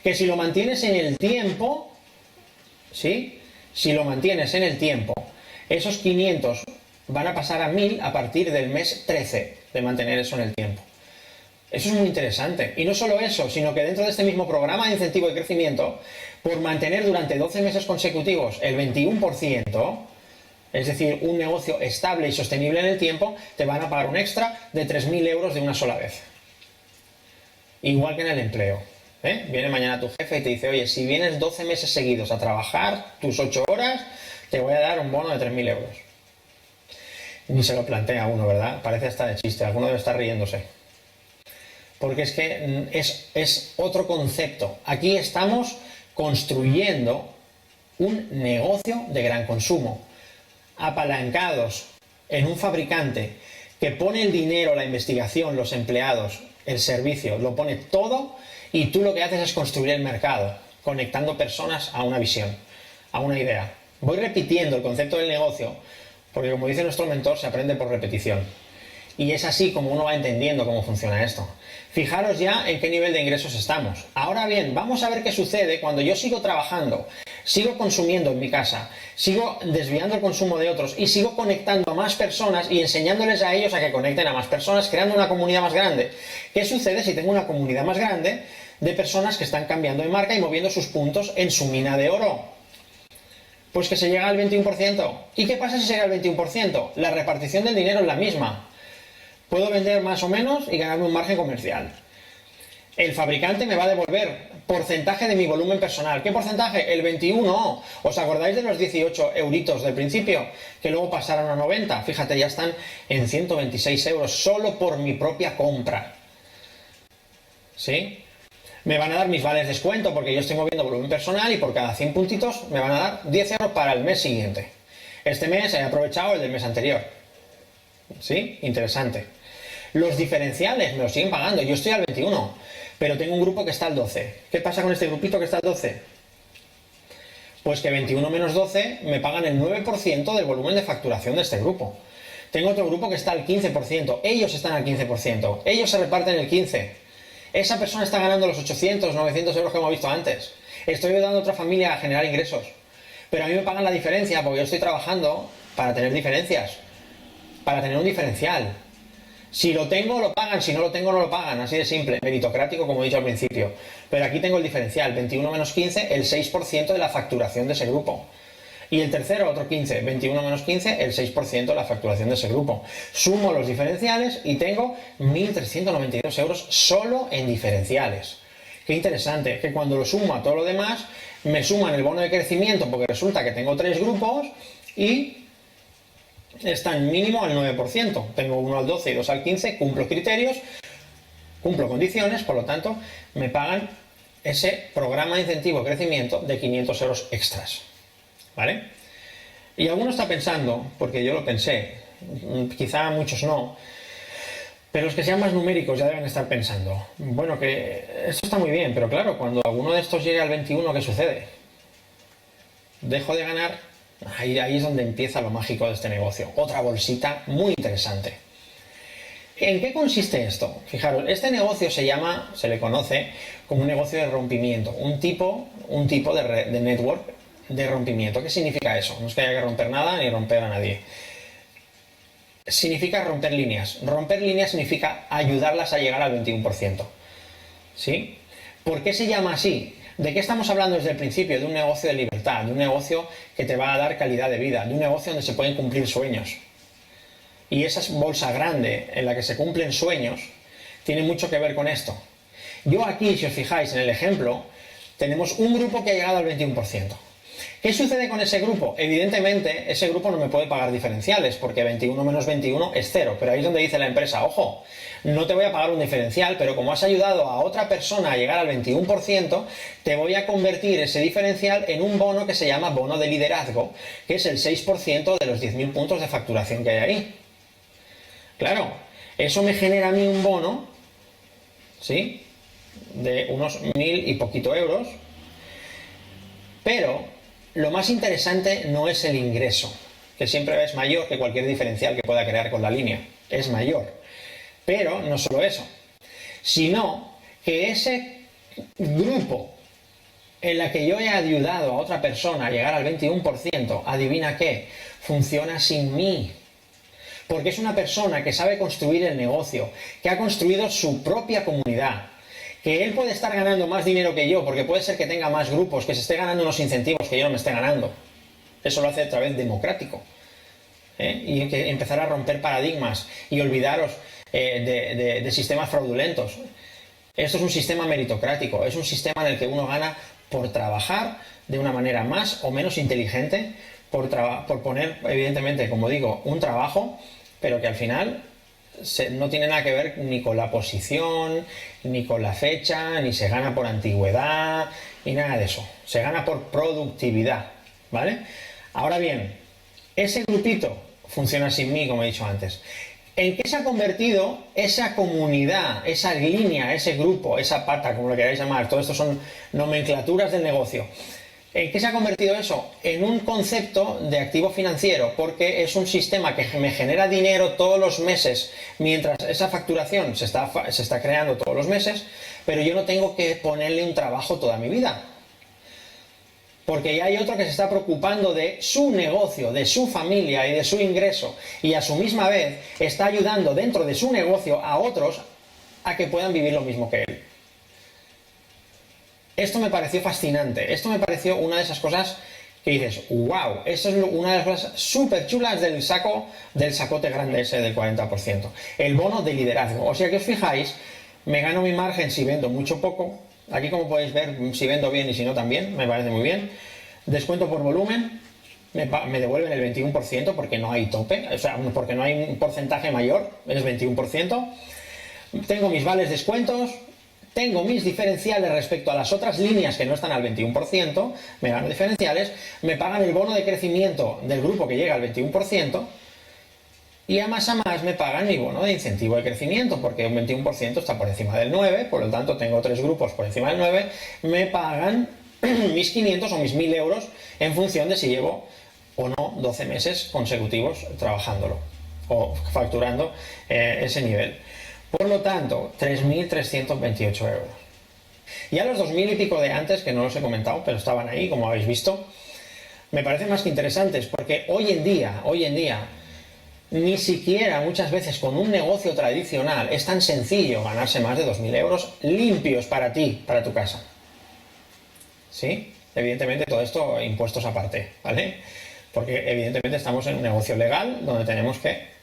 Que si lo mantienes en el tiempo, ¿sí? Si lo mantienes en el tiempo, esos 500 van a pasar a 1.000 a partir del mes 13 de mantener eso en el tiempo. Eso es muy interesante. Y no solo eso, sino que dentro de este mismo programa de incentivo de crecimiento, por mantener durante 12 meses consecutivos el 21%, es decir, un negocio estable y sostenible en el tiempo, te van a pagar un extra de 3.000 euros de una sola vez. Igual que en el empleo. Viene mañana tu jefe y te dice, oye, si vienes 12 meses seguidos a trabajar tus 8 horas, te voy a dar un bono de 3.000 euros. Ni se lo plantea uno, ¿verdad? Parece hasta de chiste, alguno debe estar riéndose. porque es que es otro concepto. Aquí estamos construyendo un negocio de gran consumo, apalancados en un fabricante que pone el dinero, la investigación, los empleados, el servicio, lo pone todo, y tú lo que haces es construir el mercado, conectando personas a una visión, a una idea. Voy repitiendo el concepto del negocio, porque como dice nuestro mentor, se aprende por repetición. Y es así como uno va entendiendo cómo funciona esto. Fijaros ya en qué nivel de ingresos estamos. Ahora bien, vamos a ver qué sucede cuando yo sigo trabajando, sigo consumiendo en mi casa, sigo desviando el consumo de otros y sigo conectando a más personas y enseñándoles a ellos a que conecten a más personas, creando una comunidad más grande. ¿Qué sucede si tengo una comunidad más grande de personas que están cambiando de marca y moviendo sus puntos en su mina de oro? Pues que se llega al 21%. ¿Y qué pasa si se llega al 21%? La repartición del dinero es la misma. Puedo vender más o menos y ganarme un margen comercial. El fabricante me va a devolver porcentaje de mi volumen personal. ¿Qué porcentaje? El 21. ¿Os acordáis de los 18 euritos del principio? Que luego pasaron a 90. Fíjate, ya están en 126 euros solo por mi propia compra. ¿Sí? Me van a dar mis vales de descuento porque yo estoy moviendo volumen personal y por cada 100 puntitos me van a dar 10 euros para el mes siguiente. Este mes he aprovechado el del mes anterior. ¿Sí? Interesante. Los diferenciales me los siguen pagando. Yo estoy al 21, pero tengo un grupo que está al 12. ¿Qué pasa con este grupito que está al 12? Pues que 21 menos 12 me pagan el 9% del volumen de facturación de este grupo. Tengo otro grupo que está al 15%. Ellos están al 15%. Ellos se reparten el 15%. Esa persona está ganando los 800, 900 euros que hemos visto antes. Estoy ayudando a otra familia a generar ingresos. Pero a mí me pagan la diferencia porque yo estoy trabajando para tener diferencias. Para tener un diferencial. Si lo tengo, lo pagan. Si no lo tengo, no lo pagan. Así de simple. Meritocrático, como he dicho al principio. Pero aquí tengo el diferencial. 21 menos 15, el 6% de la facturación de ese grupo. Y el tercero, otro 15. 21 menos 15, el 6% de la facturación de ese grupo. Sumo los diferenciales y tengo 1.392 euros solo en diferenciales. Qué interesante, que cuando lo sumo a todo lo demás, me suman el bono de crecimiento, porque resulta que tengo 3 grupos y están mínimo al 9%. Tengo uno al 12 y 2 al 15, cumplo criterios, cumplo condiciones, por lo tanto, me pagan ese programa de incentivo de crecimiento de 500 euros extras. ¿Vale? Y alguno está pensando, porque yo lo pensé, quizá muchos no, pero los que sean más numéricos ya deben estar pensando, bueno, que esto está muy bien, pero claro, cuando alguno de estos llegue al 21, ¿qué sucede? Dejo de ganar. Ahí es donde empieza lo mágico de este negocio. Otra bolsita muy interesante. ¿En qué consiste esto? Fijaros, este negocio se le conoce como un negocio de rompimiento, un tipo de network de rompimiento. ¿Qué significa eso? No es que haya que romper nada ni romper a nadie. Significa romper líneas. Romper líneas significa ayudarlas a llegar al 21%. ¿Sí? ¿Por qué se llama así? ¿De qué estamos hablando desde el principio? De un negocio de libertad, de un negocio que te va a dar calidad de vida, de un negocio donde se pueden cumplir sueños. Y esa bolsa grande en la que se cumplen sueños tiene mucho que ver con esto. Yo aquí, si os fijáis en el ejemplo, tenemos un grupo que ha llegado al 21%. ¿Qué sucede con ese grupo? Evidentemente, ese grupo no me puede pagar diferenciales, porque 21 menos 21 es 0. Pero ahí es donde dice la empresa, ojo, no te voy a pagar un diferencial, pero como has ayudado a otra persona a llegar al 21%, te voy a convertir ese diferencial en un bono que se llama bono de liderazgo, que es el 6% de los 10.000 puntos de facturación que hay ahí. Claro, eso me genera a mí un bono, ¿sí?, de unos 1.000 y poquito euros, pero lo más interesante no es el ingreso, que siempre es mayor que cualquier diferencial que pueda crear con la línea, es mayor. Pero no solo eso, sino que ese grupo en la que yo he ayudado a otra persona a llegar al 21%, adivina qué, funciona sin mí. Porque es una persona que sabe construir el negocio, que ha construido su propia comunidad, que él puede estar ganando más dinero que yo, porque puede ser que tenga más grupos, que se esté ganando unos incentivos que yo no me esté ganando. Eso lo hace a través democrático. Y que empezar a romper paradigmas y olvidaros de sistemas fraudulentos. Esto es un sistema meritocrático, es un sistema en el que uno gana por trabajar de una manera más o menos inteligente, por poner, evidentemente, como digo, un trabajo, pero que al final no tiene nada que ver ni con la posición, ni con la fecha, ni se gana por antigüedad, ni nada de eso. Se gana por productividad, ¿vale? Ahora bien, ese grupito funciona sin mí, como he dicho antes. ¿En qué se ha convertido esa comunidad, esa línea, ese grupo, esa pata, como lo queráis llamar? Todo esto son nomenclaturas del negocio. ¿En qué se ha convertido eso? En un concepto de activo financiero, porque es un sistema que me genera dinero todos los meses, mientras esa facturación se está creando todos los meses, pero yo no tengo que ponerle un trabajo toda mi vida. Porque ya hay otro que se está preocupando de su negocio, de su familia y de su ingreso, y a su misma vez está ayudando dentro de su negocio a otros a que puedan vivir lo mismo que él. Esto me pareció fascinante, esto me pareció una de esas cosas que dices, wow, eso es una de las cosas súper chulas del sacote grande ese del 40%. El bono de liderazgo. O sea que os fijáis, me gano mi margen si vendo mucho poco. Aquí, como podéis ver, si vendo bien y si no también, me parece muy bien. Descuento por volumen, me devuelven el 21% porque no hay tope, o sea, porque no hay un porcentaje mayor, es 21%. Tengo mis vales descuentos, tengo mis diferenciales respecto a las otras líneas que no están al 21%, me gano diferenciales, me pagan el bono de crecimiento del grupo que llega al 21%, y a más me pagan mi bono de incentivo de crecimiento, porque un 21% está por encima del 9%, por lo tanto tengo 3 grupos por encima del 9%, me pagan mis 500 o mis 1000 euros en función de si llevo o no 12 meses consecutivos trabajándolo o facturando ese nivel. Por lo tanto, 3.328 euros. Ya los 2.000 y pico de antes, que no los he comentado, pero estaban ahí, como habéis visto, me parecen más que interesantes, porque hoy en día, ni siquiera muchas veces con un negocio tradicional es tan sencillo ganarse más de 2.000 euros limpios para ti, para tu casa. ¿Sí? Evidentemente todo esto impuestos aparte, ¿vale? Porque evidentemente estamos en un negocio legal donde tenemos que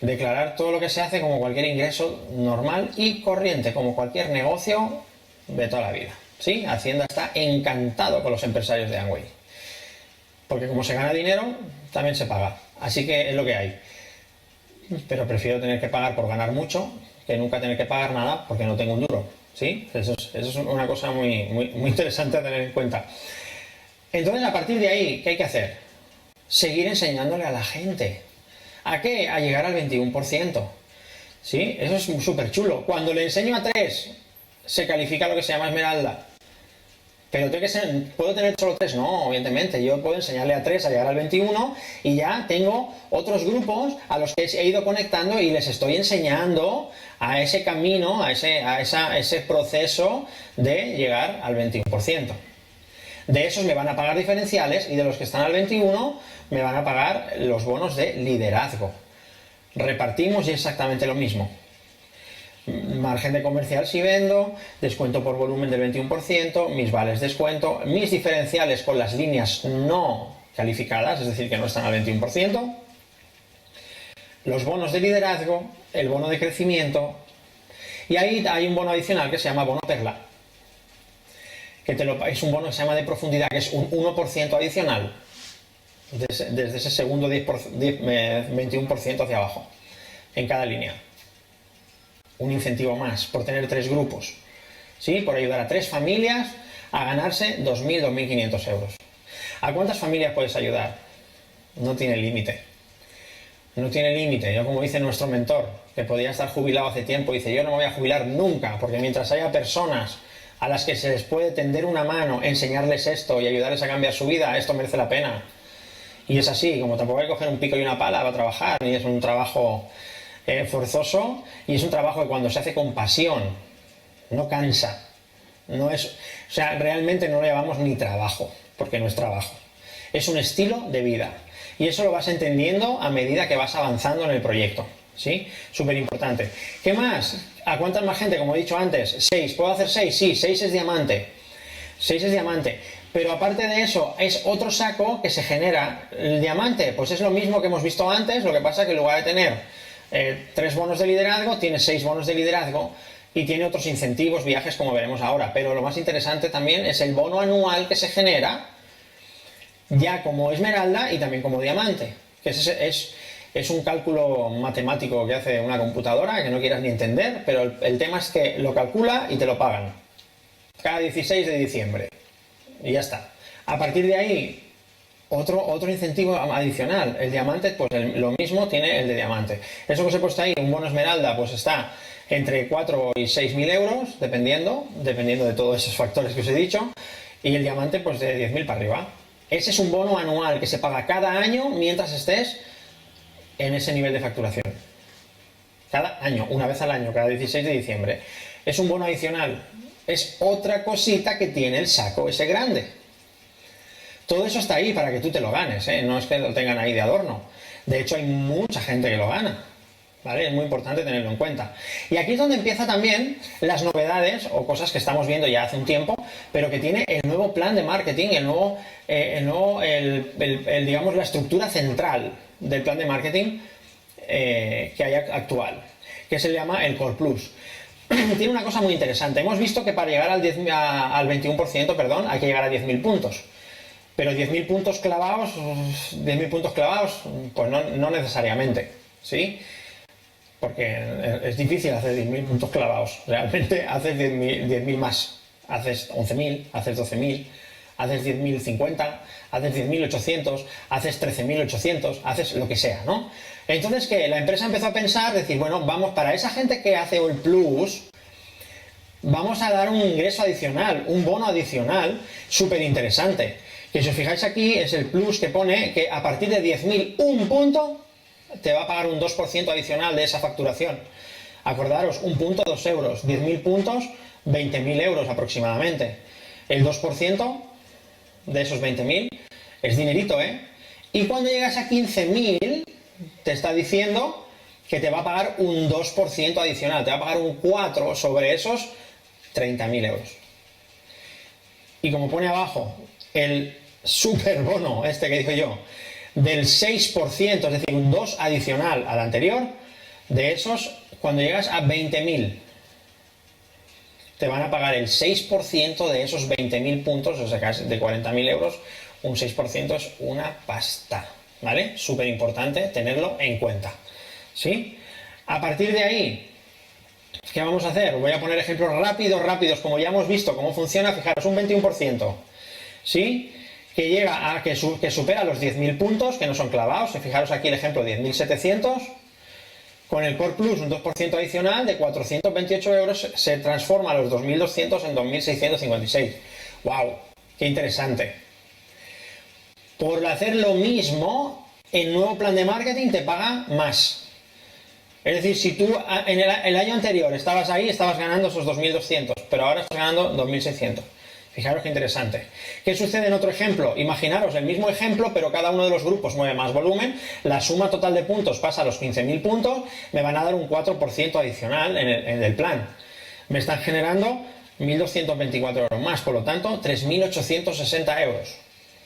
declarar todo lo que se hace como cualquier ingreso normal y corriente, como cualquier negocio de toda la vida. ¿Sí? Hacienda está encantado con los empresarios de Amway. Porque como se gana dinero, también se paga. Así que es lo que hay. Pero prefiero tener que pagar por ganar mucho que nunca tener que pagar nada porque no tengo un duro. ¿Sí? Eso es una cosa muy interesante a tener en cuenta. Entonces, a partir de ahí, ¿qué hay que hacer? Seguir enseñándole a la gente. ¿A qué? A llegar al 21%. ¿Sí? Eso es súper chulo. Cuando le enseño a 3, se califica lo que se llama esmeralda. Pero ¿puedo tener solo 3? No, evidentemente. Yo puedo enseñarle a 3 a llegar al 21 y ya tengo otros grupos a los que he ido conectando y les estoy enseñando a ese camino, a ese proceso de llegar al 21%. De esos me van a pagar diferenciales y de los que están al 21 me van a pagar los bonos de liderazgo. Repartimos y exactamente lo mismo. Margen de comercial si vendo, descuento por volumen del 21%, mis vales descuento, mis diferenciales con las líneas no calificadas, es decir, que no están al 21%, los bonos de liderazgo, el bono de crecimiento, y ahí hay un bono adicional que se llama bono perla, que es un bono que se llama de profundidad, que es un 1% adicional, desde ese segundo 21% hacia abajo, en cada línea. Un incentivo más por tener 3 grupos, ¿sí? Por ayudar a 3 familias a ganarse 2.000, 2.500 euros. ¿A cuántas familias puedes ayudar? No tiene límite. No tiene límite. Yo, como dice nuestro mentor, que podía estar jubilado hace tiempo, dice, yo no me voy a jubilar nunca, porque mientras haya personas a las que se les puede tender una mano, enseñarles esto y ayudarles a cambiar su vida, esto merece la pena. Y es así, como tampoco hay que coger un pico y una pala para trabajar, ni es un trabajo forzoso, y es un trabajo que cuando se hace con pasión no cansa, no es, o sea, realmente no lo llamamos ni trabajo, porque no es trabajo, es un estilo de vida, y eso lo vas entendiendo a medida que vas avanzando en el proyecto, ¿sí? Súper importante. ¿Qué más? ¿A cuánta más gente? Como he dicho antes, 6. ¿Puedo hacer 6? Sí, 6 es diamante. 6 es diamante. Pero aparte de eso, es otro saco que se genera. El diamante, pues es lo mismo que hemos visto antes, lo que pasa que en lugar de tener 3 bonos de liderazgo, tiene 6 bonos de liderazgo y tiene otros incentivos, viajes, como veremos ahora. Pero lo más interesante también es el bono anual que se genera ya como esmeralda y también como diamante, que es Es un cálculo matemático que hace una computadora que no quieras ni entender, pero el tema es que lo calcula y te lo pagan. Cada 16 de diciembre. Y ya está. A partir de ahí, otro incentivo adicional. El diamante, pues lo mismo tiene el de diamante. Eso que os he puesto ahí, un bono esmeralda, pues está entre 4 y 6.000 euros, dependiendo de todos esos factores que os he dicho. Y el diamante, pues de 10.000 para arriba. Ese es un bono anual que se paga cada año mientras estés en ese nivel de facturación. Cada año, una vez al año, cada 16 de diciembre. Es un bono adicional. Es otra cosita que tiene el saco ese grande. Todo eso está ahí para que tú te lo ganes, ¿eh? No es que lo tengan ahí de adorno. De hecho, hay mucha gente que lo gana, ¿vale? Es muy importante tenerlo en cuenta. Y aquí es donde empiezan también las novedades o cosas que estamos viendo ya hace un tiempo, pero que tiene el nuevo plan de marketing, digamos, la estructura central del plan de marketing que hay actual, que se llama el Core Plus. Tiene una cosa muy interesante. Hemos visto que para llegar al 21%, perdón, hay que llegar a 10.000 puntos. Pero 10.000 puntos clavados, pues no necesariamente, ¿sí? Porque es difícil hacer 10.000 puntos clavados. Realmente haces 10.000 más. Haces 11.000, haces 12.000, haces 10.050, haces 10.800, haces 13.800, haces lo que sea, ¿no? Entonces, que la empresa empezó a pensar, decir, bueno, vamos, para esa gente que hace el plus, vamos a dar un ingreso adicional, un bono adicional súper interesante. Que si os fijáis aquí, es el plus que pone que a partir de 10.000 un punto, te va a pagar un 2% adicional de esa facturación. Acordaros, un punto, 2 euros. 10.000 puntos, 20.000 euros aproximadamente. El 2% de esos 20.000 es dinerito, ¿eh? Y cuando llegas a 15.000, te está diciendo que te va a pagar un 2% adicional. Te va a pagar un 4 sobre esos 30.000 euros. Y como pone abajo, el super bono, este que digo yo, del 6%, es decir, un 2 adicional al anterior, de esos, cuando llegas a 20.000, te van a pagar el 6% de esos 20.000 puntos, o sea, casi de 40.000 euros, un 6% es una pasta, ¿vale? Súper importante tenerlo en cuenta, ¿sí? A partir de ahí, ¿qué vamos a hacer? Voy a poner ejemplos rápidos, como ya hemos visto cómo funciona. Fijaros, un 21%, ¿sí? Que llega a que supera los 10.000 puntos, que no son clavados. Fijaros aquí el ejemplo, 10.700. Con el Core Plus, un 2% adicional de 428 euros, se transforma a los 2.200 en 2.656. ¡Wow! ¡Qué interesante! Por hacer lo mismo, el nuevo plan de marketing te paga más. Es decir, si tú en el año anterior estabas ahí, estabas ganando esos 2.200, pero ahora estás ganando 2.600. Fijaros qué interesante. ¿Qué sucede en otro ejemplo? Imaginaros el mismo ejemplo, pero cada uno de los grupos mueve más volumen, la suma total de puntos pasa a los 15.000 puntos, me van a dar un 4% adicional en el plan. Me están generando 1.224 euros más, por lo tanto, 3.860 euros.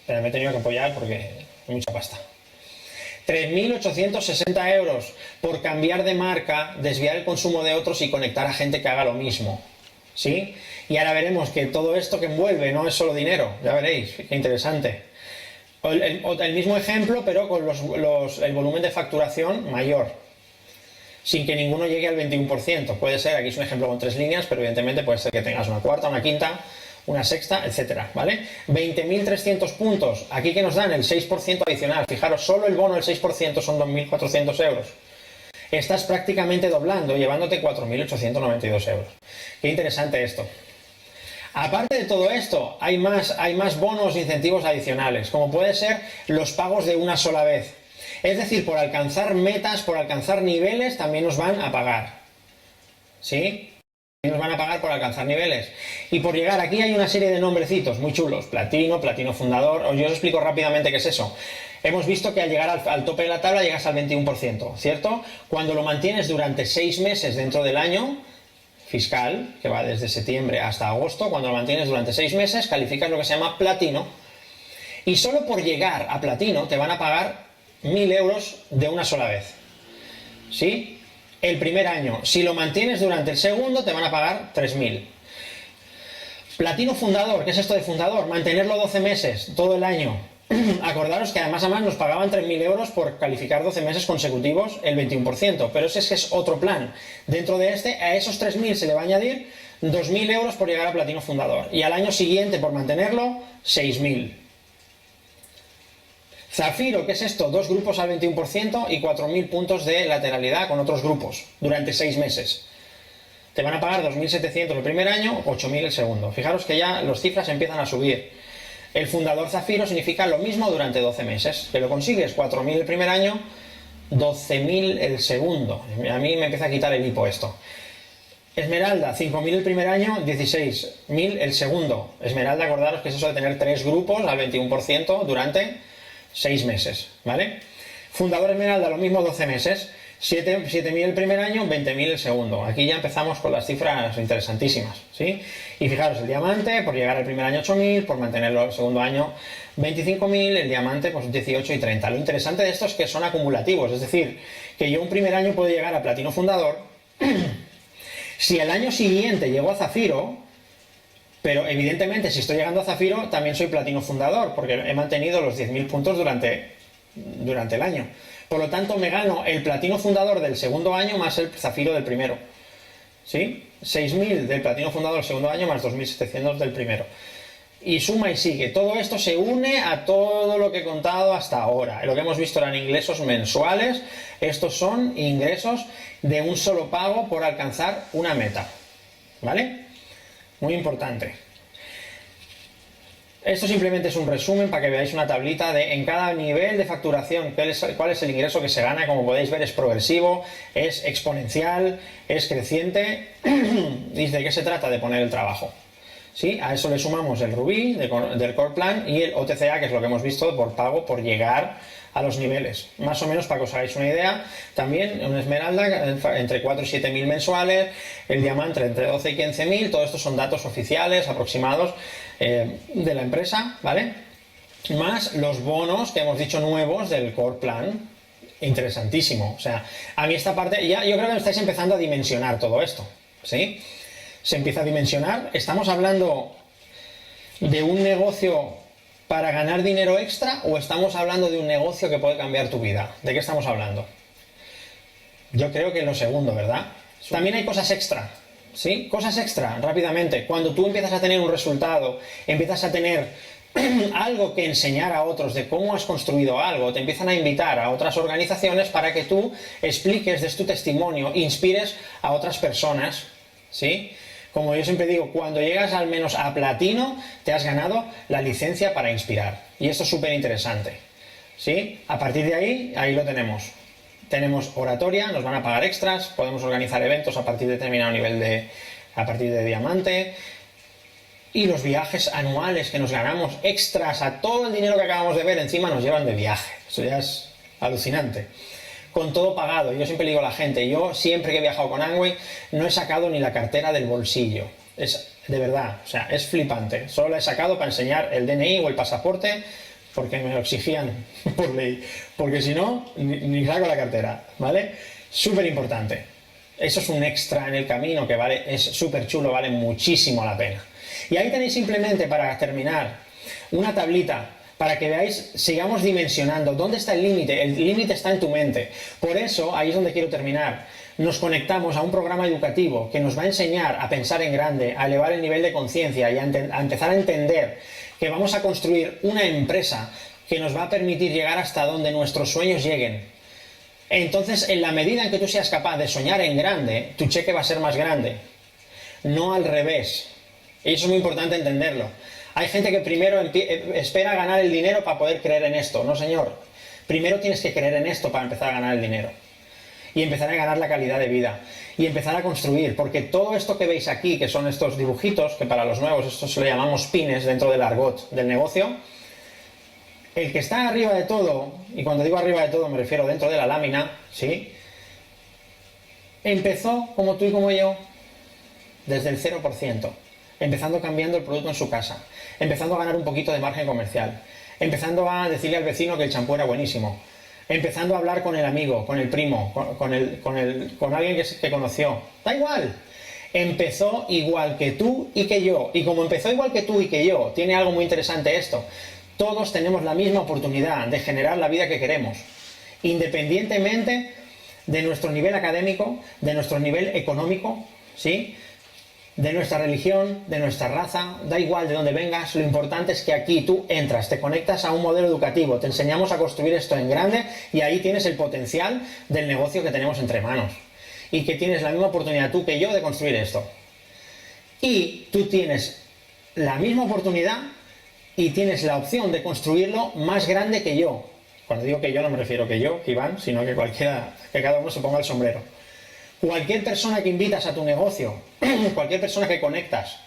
Pero me he tenido que apoyar porque hay mucha pasta. 3.860 euros por cambiar de marca, desviar el consumo de otros y conectar a gente que haga lo mismo. ¿Sí? Y ahora veremos que todo esto que envuelve no es solo dinero, ya veréis, qué interesante. El mismo ejemplo, pero con el volumen de facturación mayor, sin que ninguno llegue al 21%. Puede ser, aquí es un ejemplo con 3 líneas, pero evidentemente puede ser que tengas una cuarta, una quinta, una sexta, etcétera, ¿vale? 20.300 puntos, aquí que nos dan el 6% adicional. Fijaros, solo el bono del 6% son 2.400 euros. Estás prácticamente doblando, llevándote 4.892 euros. Qué interesante esto. Aparte de todo esto, hay más bonos e incentivos adicionales, como puede ser los pagos de una sola vez. Es decir, por alcanzar metas, por alcanzar niveles, también nos van a pagar. ¿Sí? Nos van a pagar por alcanzar niveles. Y por llegar, aquí hay una serie de nombrecitos muy chulos. Platino, platino fundador. Yo os explico rápidamente qué es eso. Hemos visto que al llegar al tope de la tabla llegas al 21%, ¿cierto? Cuando lo mantienes durante 6 meses dentro del año fiscal, que va desde septiembre hasta agosto, cuando lo mantienes durante 6 meses, calificas lo que se llama platino. Y solo por llegar a platino te van a pagar 1.000 euros de una sola vez. ¿Sí? El primer año. Si lo mantienes durante el segundo, te van a pagar 3.000. Platino fundador. ¿Qué es esto de fundador? Mantenerlo 12 meses, todo el año. Acordaros que además nos pagaban 3.000 euros por calificar 12 meses consecutivos el 21%, pero ese es otro plan. Dentro de a esos 3.000 se le va a añadir 2.000 euros por llegar a platino fundador y al año siguiente por mantenerlo 6.000. Zafiro, ¿qué es esto? 2 grupos al 21% y 4.000 puntos de lateralidad con otros grupos durante 6 meses. Te van a pagar 2.700 el primer año, 8.000 el segundo. Fijaros que ya las cifras empiezan a subir. El fundador Zafiro significa lo mismo durante 12 meses. Que lo consigues 4.000 el primer año, 12.000 el segundo. A mí me empieza a quitar el hipo esto. Esmeralda, 5.000 el primer año, 16.000 el segundo. Esmeralda, acordaros que es eso de tener 3 grupos al 21% durante 6 meses, ¿vale? Fundador Esmeralda, lo mismo 12 meses. 7.000 el primer año, 20.000 el segundo. Aquí ya empezamos con las cifras interesantísimas, ¿sí? Y fijaros, el diamante, por llegar al primer año 8.000, por mantenerlo el segundo año 25.000, el diamante pues 18 y 30. Lo interesante de esto es que son acumulativos, es decir, que yo un primer año puedo llegar a platino fundador, si el año siguiente llego a zafiro, pero evidentemente si estoy llegando a zafiro también soy platino fundador, porque he mantenido los 10.000 puntos durante el año. Por lo tanto, me gano el platino fundador del segundo año más el zafiro del primero. ¿Sí? 6.000 del platino fundador del segundo año más 2.700 del primero. Y suma y sigue. Todo esto se une a todo lo que he contado hasta ahora. Lo que hemos visto eran ingresos mensuales. Estos son ingresos de un solo pago por alcanzar una meta. ¿Vale? Muy importante. Esto simplemente es un resumen para que veáis una tablita de en cada nivel de facturación cuál es el ingreso que se gana. Como podéis ver, es progresivo, es exponencial, es creciente. ¿Y de qué se trata? De poner el trabajo. ¿Sí? A eso le sumamos el rubí del core plan y el OTCA, que es lo que hemos visto por pago por llegar a los niveles. Más o menos para que os hagáis una idea. También una esmeralda entre 4 y 7.000 mensuales, el diamante entre 12 y 15.000. Todo esto son datos oficiales aproximados de la empresa, ¿vale? Más los bonos que hemos dicho nuevos del core plan. Interesantísimo. O sea, a mí esta parte ya yo creo que me estáis empezando a dimensionar todo esto, ¿sí? Se empieza a dimensionar. Estamos hablando de un negocio para ganar dinero extra o estamos hablando de un negocio que puede cambiar tu vida. ¿De qué estamos hablando? Yo creo que lo segundo, ¿verdad? También hay cosas extra, ¿sí? Cosas extra, rápidamente. Cuando tú empiezas a tener un resultado, empiezas a tener algo que enseñar a otros de cómo has construido algo, te empiezan a invitar a otras organizaciones para que tú expliques, des tu testimonio, inspires a otras personas, ¿sí? Como yo siempre digo, cuando llegas al menos a platino, te has ganado la licencia para inspirar. Y esto es súper interesante, ¿sí? A partir de ahí lo tenemos. Tenemos oratoria, nos van a pagar extras, podemos organizar eventos a partir de determinado nivel a partir de diamante. Y los viajes anuales que nos ganamos extras a todo el dinero que acabamos de ver, encima nos llevan de viaje. Eso ya es alucinante. Con todo pagado. Yo siempre le digo a la gente, yo siempre que he viajado con Amway no he sacado ni la cartera del bolsillo. Es de verdad, o sea, es flipante. Solo la he sacado para enseñar el DNI o el pasaporte porque me lo exigían por ley. Porque si no, ni saco la cartera, ¿vale? Súper importante. Eso es un extra en el camino que vale, es súper chulo, vale muchísimo la pena. Y ahí tenéis simplemente para terminar una tablita para que veáis, sigamos dimensionando. ¿Dónde está el límite? El límite está en tu mente. Por eso, ahí es donde quiero terminar. Nos conectamos a un programa educativo que nos va a enseñar a pensar en grande, a elevar el nivel de conciencia y a empezar a entender que vamos a construir una empresa que nos va a permitir llegar hasta donde nuestros sueños lleguen. Entonces, en la medida en que tú seas capaz de soñar en grande, tu cheque va a ser más grande. No al revés. Y eso es muy importante entenderlo. Hay gente que primero espera ganar el dinero para poder creer en esto. No, señor. Primero tienes que creer en esto para empezar a ganar el dinero. Y empezar a ganar la calidad de vida. Y empezar a construir. Porque todo esto que veis aquí, que son estos dibujitos, que para los nuevos esto se le llamamos pines dentro del argot del negocio, el que está arriba de todo, y cuando digo arriba de todo me refiero dentro de la lámina, ¿sí? Empezó, como tú y como yo, desde el 0%. Empezando cambiando el producto en su casa, empezando a ganar un poquito de margen comercial, empezando a decirle al vecino que el champú era buenísimo, empezando a hablar con el amigo, con el primo, con alguien que conoció. Da igual. Empezó igual que tú y que yo. Y como empezó igual que tú y que yo, tiene algo muy interesante esto. Todos tenemos la misma oportunidad de generar la vida que queremos, independientemente de nuestro nivel académico, de nuestro nivel económico, ¿sí?, de nuestra religión, de nuestra raza, da igual de dónde vengas, lo importante es que aquí tú entras, te conectas a un modelo educativo, te enseñamos a construir esto en grande y ahí tienes el potencial del negocio que tenemos entre manos. Y que tienes la misma oportunidad tú que yo de construir esto. Y tú tienes la misma oportunidad y tienes la opción de construirlo más grande que yo. Cuando digo que yo no me refiero que yo, que Iván, sino que que cada uno se ponga el sombrero. Cualquier persona que invitas a tu negocio, cualquier persona que conectas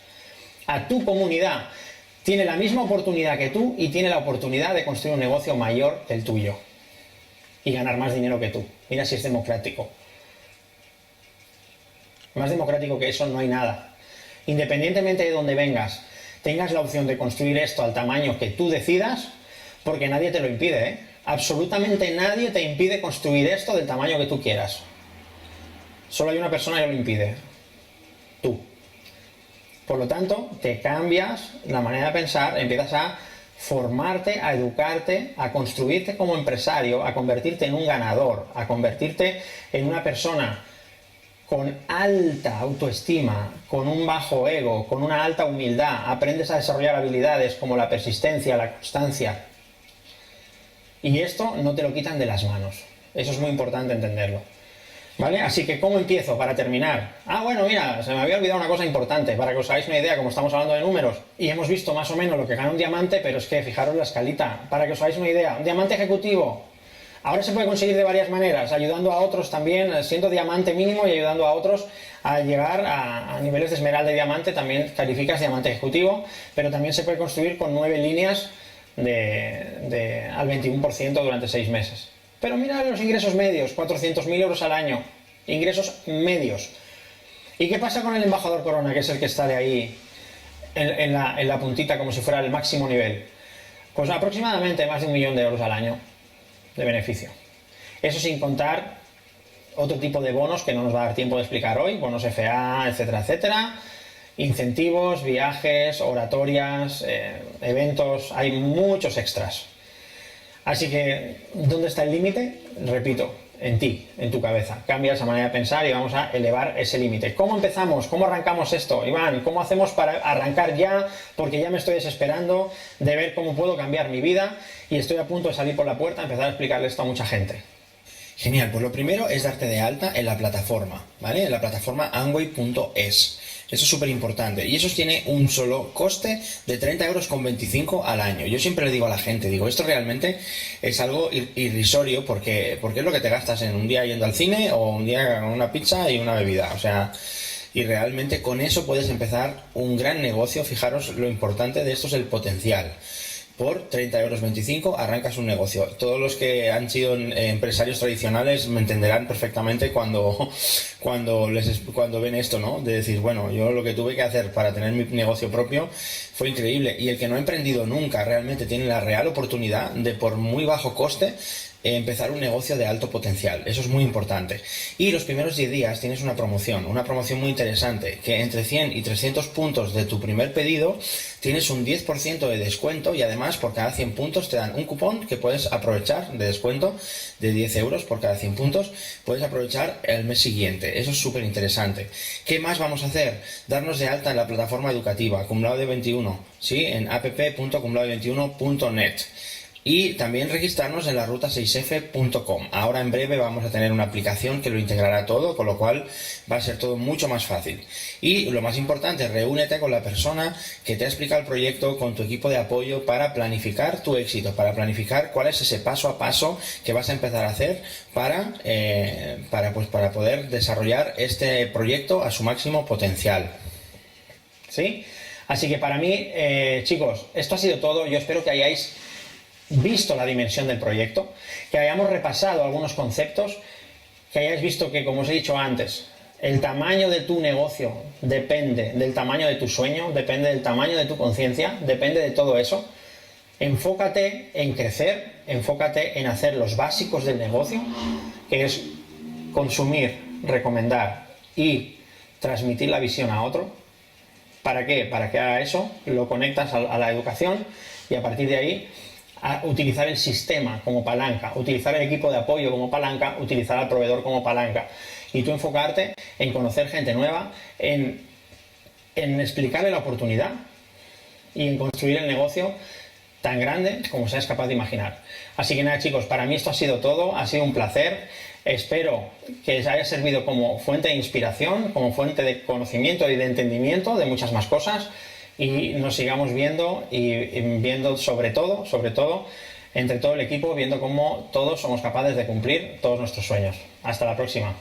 a tu comunidad, tiene la misma oportunidad que tú y tiene la oportunidad de construir un negocio mayor que el tuyo y ganar más dinero que tú. Mira si es democrático. Más democrático que eso no hay nada. Independientemente de dónde vengas, tengas la opción de construir esto al tamaño que tú decidas, porque nadie te lo impide, ¿eh? Absolutamente nadie te impide construir esto del tamaño que tú quieras. Solo hay una persona que lo impide. Tú. Por lo tanto, te cambias la manera de pensar, empiezas a formarte, a educarte, a construirte como empresario, a convertirte en un ganador, a convertirte en una persona con alta autoestima, con un bajo ego, con una alta humildad. Aprendes a desarrollar habilidades como la persistencia, la constancia. Y esto no te lo quitan de las manos. Eso es muy importante entenderlo. ¿Vale? Así que, ¿cómo empiezo? Para terminar. Bueno, mira, se me había olvidado una cosa importante. Para que os hagáis una idea, como estamos hablando de números, y hemos visto más o menos lo que gana un diamante, pero es que fijaros la escalita. Para que os hagáis una idea, un diamante ejecutivo ahora se puede conseguir de varias maneras, ayudando a otros también, siendo diamante mínimo y ayudando a otros a llegar a niveles de esmeralda y diamante. También calificas diamante ejecutivo, pero también se puede construir con 9 líneas al 21% durante 6 meses. Pero mira los ingresos medios, 400.000 euros al año, ingresos medios. ¿Y qué pasa con el embajador Corona, que es el que está de ahí en la puntita como si fuera el máximo nivel? Pues aproximadamente más de 1 millón de euros al año de beneficio. Eso sin contar otro tipo de bonos que no nos va a dar tiempo de explicar hoy, bonos FA, etcétera, etcétera, incentivos, viajes, oratorias, eventos, hay muchos extras. Así que, ¿dónde está el límite? Repito, en ti, en tu cabeza. Cambia esa manera de pensar y vamos a elevar ese límite. ¿Cómo empezamos? ¿Cómo arrancamos esto? Iván, ¿cómo hacemos para arrancar ya? Porque ya me estoy desesperando de ver cómo puedo cambiar mi vida y estoy a punto de salir por la puerta a empezar a explicarle esto a mucha gente. Genial, pues lo primero es darte de alta en la plataforma, ¿vale? En la plataforma Amway.es. Eso es súper importante. Y eso tiene un solo coste de 30,25 € al año. Yo siempre le digo a la gente, esto realmente es algo irrisorio porque es lo que te gastas en un día yendo al cine o un día con una pizza y una bebida. O sea, y realmente con eso puedes empezar un gran negocio. Fijaros, lo importante de esto es el potencial. Por 30,25 € arrancas un negocio. Todos los que han sido empresarios tradicionales me entenderán perfectamente cuando ven esto, ¿no? De decir, bueno, yo lo que tuve que hacer para tener mi negocio propio fue increíble. Y el que no ha emprendido nunca realmente tiene la real oportunidad de, por muy bajo coste, empezar un negocio de alto potencial. Eso es muy importante. Y los primeros 10 días tienes una promoción muy interesante, que entre 100 y 300 puntos de tu primer pedido tienes un 10% de descuento y además por cada 100 puntos te dan un cupón que puedes aprovechar de descuento de 10 € por cada 100 puntos. Puedes aprovechar el mes siguiente. Eso es súper interesante. ¿Qué más vamos a hacer? Darnos de alta en la plataforma educativa Cum Laude 21, ¿sí? En app.cumlaude21.net. Y también registrarnos en la ruta6f.com. Ahora en breve vamos a tener una aplicación que lo integrará todo, con lo cual va a ser todo mucho más fácil. Y lo más importante, reúnete con la persona que te ha explicado el proyecto, con tu equipo de apoyo, para planificar tu éxito, para planificar cuál es ese paso a paso que vas a empezar a hacer para poder desarrollar este proyecto a su máximo potencial. ¿Sí? Así que para mí, chicos, esto ha sido todo. Yo espero que hayáis visto la dimensión del proyecto, que hayamos repasado algunos conceptos, que hayáis visto que, como os he dicho antes, el tamaño de tu negocio depende del tamaño de tu sueño, depende del tamaño de tu conciencia, depende de todo eso. Enfócate en crecer, enfócate en hacer los básicos del negocio, que es consumir, recomendar y transmitir la visión a otro. ¿Para qué? Para que haga eso, lo conectas a la educación y a partir de ahí a utilizar el sistema como palanca, utilizar el equipo de apoyo como palanca, utilizar al proveedor como palanca y tú enfocarte en conocer gente nueva, en explicarle la oportunidad y en construir el negocio tan grande como seas capaz de imaginar. Así que nada, chicos, para mí esto ha sido todo, ha sido un placer. Espero que os haya servido como fuente de inspiración, como fuente de conocimiento y de entendimiento de muchas más cosas y nos sigamos viendo y viendo sobre todo, entre todo el equipo, viendo cómo todos somos capaces de cumplir todos nuestros sueños. Hasta la próxima.